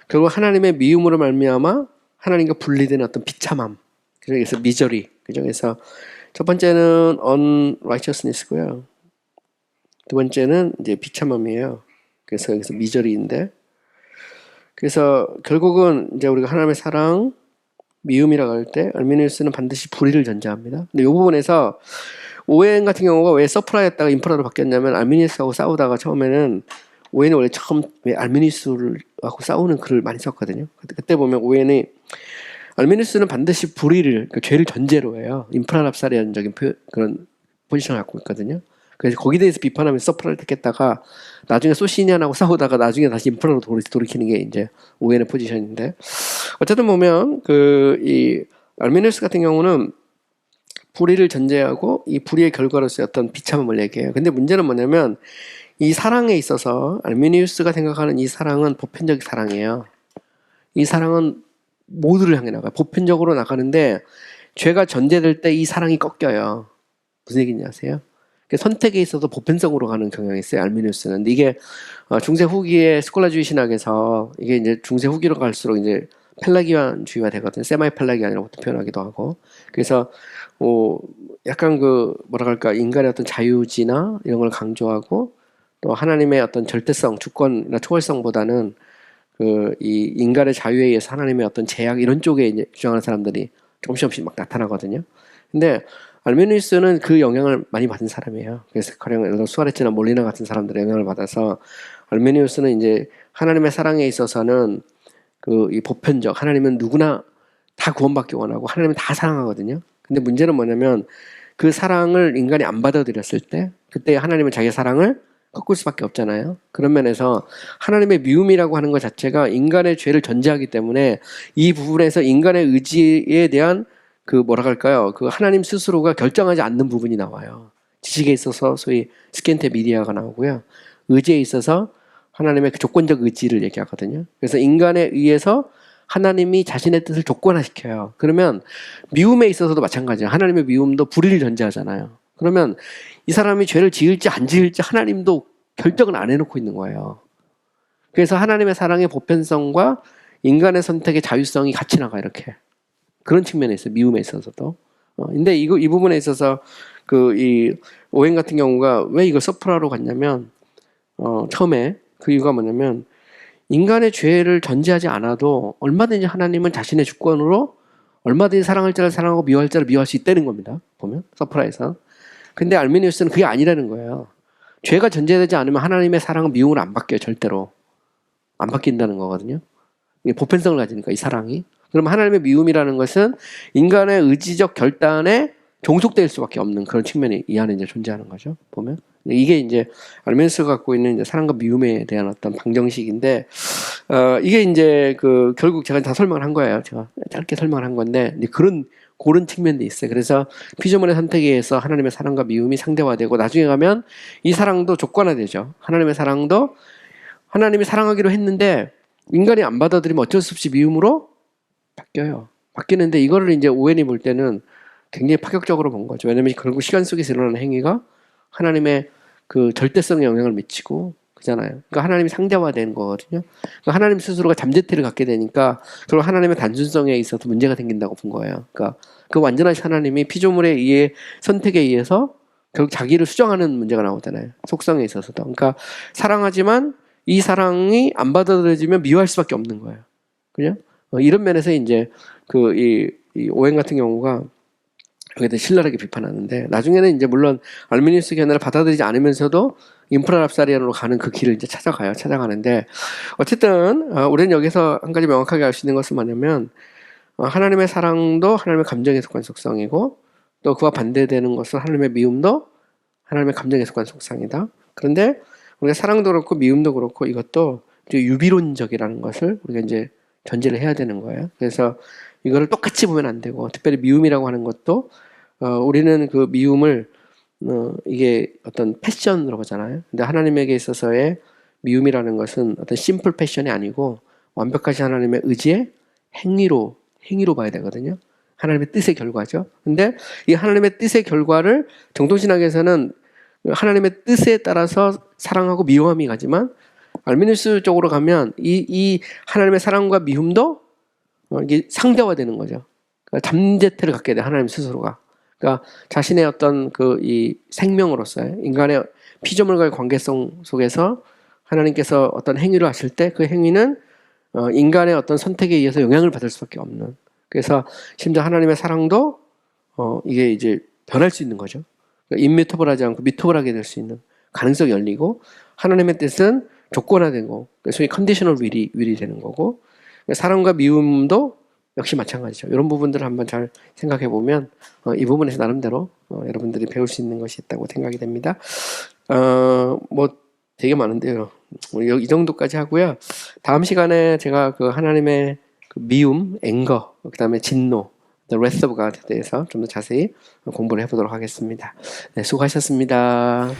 A: 결국 하나님의 미움으로 말미암아 하나님과 분리된 어떤 비참함. 그래서 미저리. 그죠? 그래서 첫 번째는 unrighteousness고요. 두 번째는 이제 비참함이에요. 그래서 여기서 미저리인데, 그래서 결국은 이제 우리가 하나님의 사랑, 미움이라고 할 때 알미니우스는 반드시 불의를 전제합니다. 근데 이 부분에서 오웬 같은 경우가 왜 서프라였다가 인프라로 바뀌었냐면 알미니우스하고 싸우다가 처음에는 오웬이 원래 처음 왜 알미니우스하고 싸우는 글을 많이 썼거든요. 그때 보면 오웬이 알미니우스는 반드시 불의를, 그러니까 죄를 전제로 해요. 인프라납사리안적인 그런 포지션을 갖고 있거든요. 그래서 거기에 대해서 비판하면서 서프라를 택했다가 나중에 소시니안하고 싸우다가 나중에 다시 인프라로 돌이키는 게 이제 오웬의 포지션인데, 어쨌든 보면 이 알미니우스 같은 경우는 불의를 전제하고 이 불의의 결과로서의 어떤 비참함을 얘기해요. 근데 문제는 뭐냐면 이 사랑에 있어서 알미니우스가 생각하는 이 사랑은 보편적 사랑이에요. 이 사랑은 모두를 향해 나가요. 보편적으로 나가는데 죄가 전제될 때 이 사랑이 꺾여요. 무슨 얘기인지 아세요? 선택에 있어서 보편성으로 가는 경향이 있어요, 알미니우스는. 근데 이게 중세 후기의 스콜라주의 신학에서 이게 이제 중세 후기로 갈수록 이제 펠라기안주의가 되거든요. 세마이 펠라기안이라고 표현하기도 하고. 그래서 약간 뭐라 할까, 인간의 어떤 자유지나 이런 걸 강조하고 또 하나님의 어떤 절대성, 주권이나 초월성보다는 이 인간의 자유에 의해서 하나님의 어떤 제약 이런 쪽에 이제 주장하는 사람들이 조금씩 막 나타나거든요. 근데 알메니우스는 그 영향을 많이 받은 사람이에요. 그래서 가령 예를 들어 수아레츠나 몰리나 같은 사람들의 영향을 받아서 알메니우스는 이제 하나님의 사랑에 있어서는 이 보편적, 하나님은 누구나 다 구원받기 원하고 하나님은 다 사랑하거든요. 근데 문제는 뭐냐면 그 사랑을 인간이 안 받아들였을 때 그때 하나님은 자기 사랑을 꺾을 수밖에 없잖아요. 그런 면에서 하나님의 미움이라고 하는 것 자체가 인간의 죄를 전제하기 때문에 이 부분에서 인간의 의지에 대한 그 뭐라 할까요? 그 하나님 스스로가 결정하지 않는 부분이 나와요. 지식에 있어서 소위 스켄테 미디아가 나오고요. 의지에 있어서 하나님의 그 조건적 의지를 얘기하거든요. 그래서 인간에 의해서 하나님이 자신의 뜻을 조건화시켜요. 그러면 미움에 있어서도 마찬가지예요. 하나님의 미움도 불의를 전제하잖아요. 그러면 이 사람이 죄를 지을지 안 지을지 하나님도 결정을 안 해놓고 있는 거예요. 그래서 하나님의 사랑의 보편성과 인간의 선택의 자유성이 같이 나가 이렇게. 그런 측면에 있어요. 미움에 있어서도. 근데 이 부분에 있어서 이 오웬 같은 경우가 왜 이걸 서프라로 갔냐면 처음에 그 이유가 뭐냐면 인간의 죄를 전제하지 않아도 얼마든지 하나님은 자신의 주권으로 얼마든지 사랑할 자를 사랑하고 미워할 자를 미워할 수 있다는 겁니다. 보면 서프라에서. 근데 알메니우스는 그게 아니라는 거예요. 죄가 전제되지 않으면 하나님의 사랑은 미움을 안 바뀌어요. 절대로. 안 바뀐다는 거거든요. 이게 보편성을 가지니까 이 사랑이. 그럼 하나님의 미움이라는 것은 인간의 의지적 결단에 종속될 수밖에 없는 그런 측면이 이 안에 이제 존재하는 거죠. 보면. 이게 이제 알메니우스가 갖고 있는 이제 사랑과 미움에 대한 어떤 방정식인데, 이게 이제 결국 제가 다 설명을 한 거예요. 제가 짧게 설명을 한 건데, 그런 측면도 있어요. 그래서 피조물의 선택에 의해서 하나님의 사랑과 미움이 상대화되고, 나중에 가면 이 사랑도 조건화되죠. 하나님의 사랑도 하나님이 사랑하기로 했는데, 인간이 안 받아들이면 어쩔 수 없이 미움으로 바뀌어요. 바뀌는데, 이거를 이제 오웬이 볼 때는 굉장히 파격적으로 본 거죠. 왜냐면 결국 시간 속에서 일어나는 행위가 하나님의 그 절대성에 영향을 미치고 그잖아요. 그러니까 하나님이 상대화되는 거거든요. 그러니까 하나님 스스로가 잠재태를 갖게 되니까 결국 하나님의 단순성에 있어서 문제가 생긴다고 본 거예요. 그러니까 그 완전하신 하나님이 피조물에 의해 선택에 의해서 결국 자기를 수정하는 문제가 나오잖아요. 속성에 있어서도. 그러니까 사랑하지만 이 사랑이 안 받아들여지면 미워할 수밖에 없는 거예요. 그죠? 이런 면에서 이제 이 오웬 같은 경우가 여기에 대해 신랄하게 비판하는데 나중에는 이제 물론 알메니우스 견해를 받아들이지 않으면서도 인프라랍사리안으로 가는 그 길을 이제 찾아가는데 어쨌든 우리는 여기서 한 가지 명확하게 알 수 있는 것은 뭐냐면 하나님의 사랑도 하나님의 감정에 속한 속성이고 또 그와 반대되는 것은 하나님의 미움도 하나님의 감정에 속한 속성이다. 그런데 우리가 사랑도 그렇고 미움도 그렇고 이것도 이제 유비론적이라는 것을 우리가 이제 전제를 해야 되는 거예요. 그래서 이거를 똑같이 보면 안 되고 특별히 미움이라고 하는 것도 우리는 그 미움을 이게 어떤 패션으로 보잖아요. 근데 하나님에게 있어서의 미움이라는 것은 어떤 심플 패션이 아니고 완벽하신 하나님의 의지의 행위로 봐야 되거든요. 하나님의 뜻의 결과죠. 근데 이 하나님의 뜻의 결과를 정통신학에서는 하나님의 뜻에 따라서 사랑하고 미워함이 가지만 알메니우스 쪽으로 가면 이 하나님의 사랑과 미움도 이게 상대화되는 거죠. 그러니까 잠재태를 갖게 돼 하나님 스스로가. 그러니까 자신의 어떤 이 생명으로서의 인간의 피조물과의 관계성 속에서 하나님께서 어떤 행위를 하실 때 그 행위는 인간의 어떤 선택에 의해서 영향을 받을 수밖에 없는. 그래서 심지어 하나님의 사랑도 이게 이제 변할 수 있는 거죠. 그러니까 임뮤터블하지 않고 미터블하게 될 수 있는 가능성이 열리고 하나님의 뜻은 조건화되고 소위 컨디셔널 윌이 되는 거고 사랑과 미움도 역시 마찬가지죠. 이런 부분들을 한번 잘 생각해 보면 이 부분에서 나름대로 여러분들이 배울 수 있는 것이 있다고 생각이 됩니다. 뭐 되게 많은데요. 이 정도까지 하고요. 다음 시간에 제가 그 하나님의 그 미움, 앵거, 그다음에 진노, The Wrath of God에 대해서 좀 더 자세히 공부를 해보도록 하겠습니다. 네, 수고하셨습니다.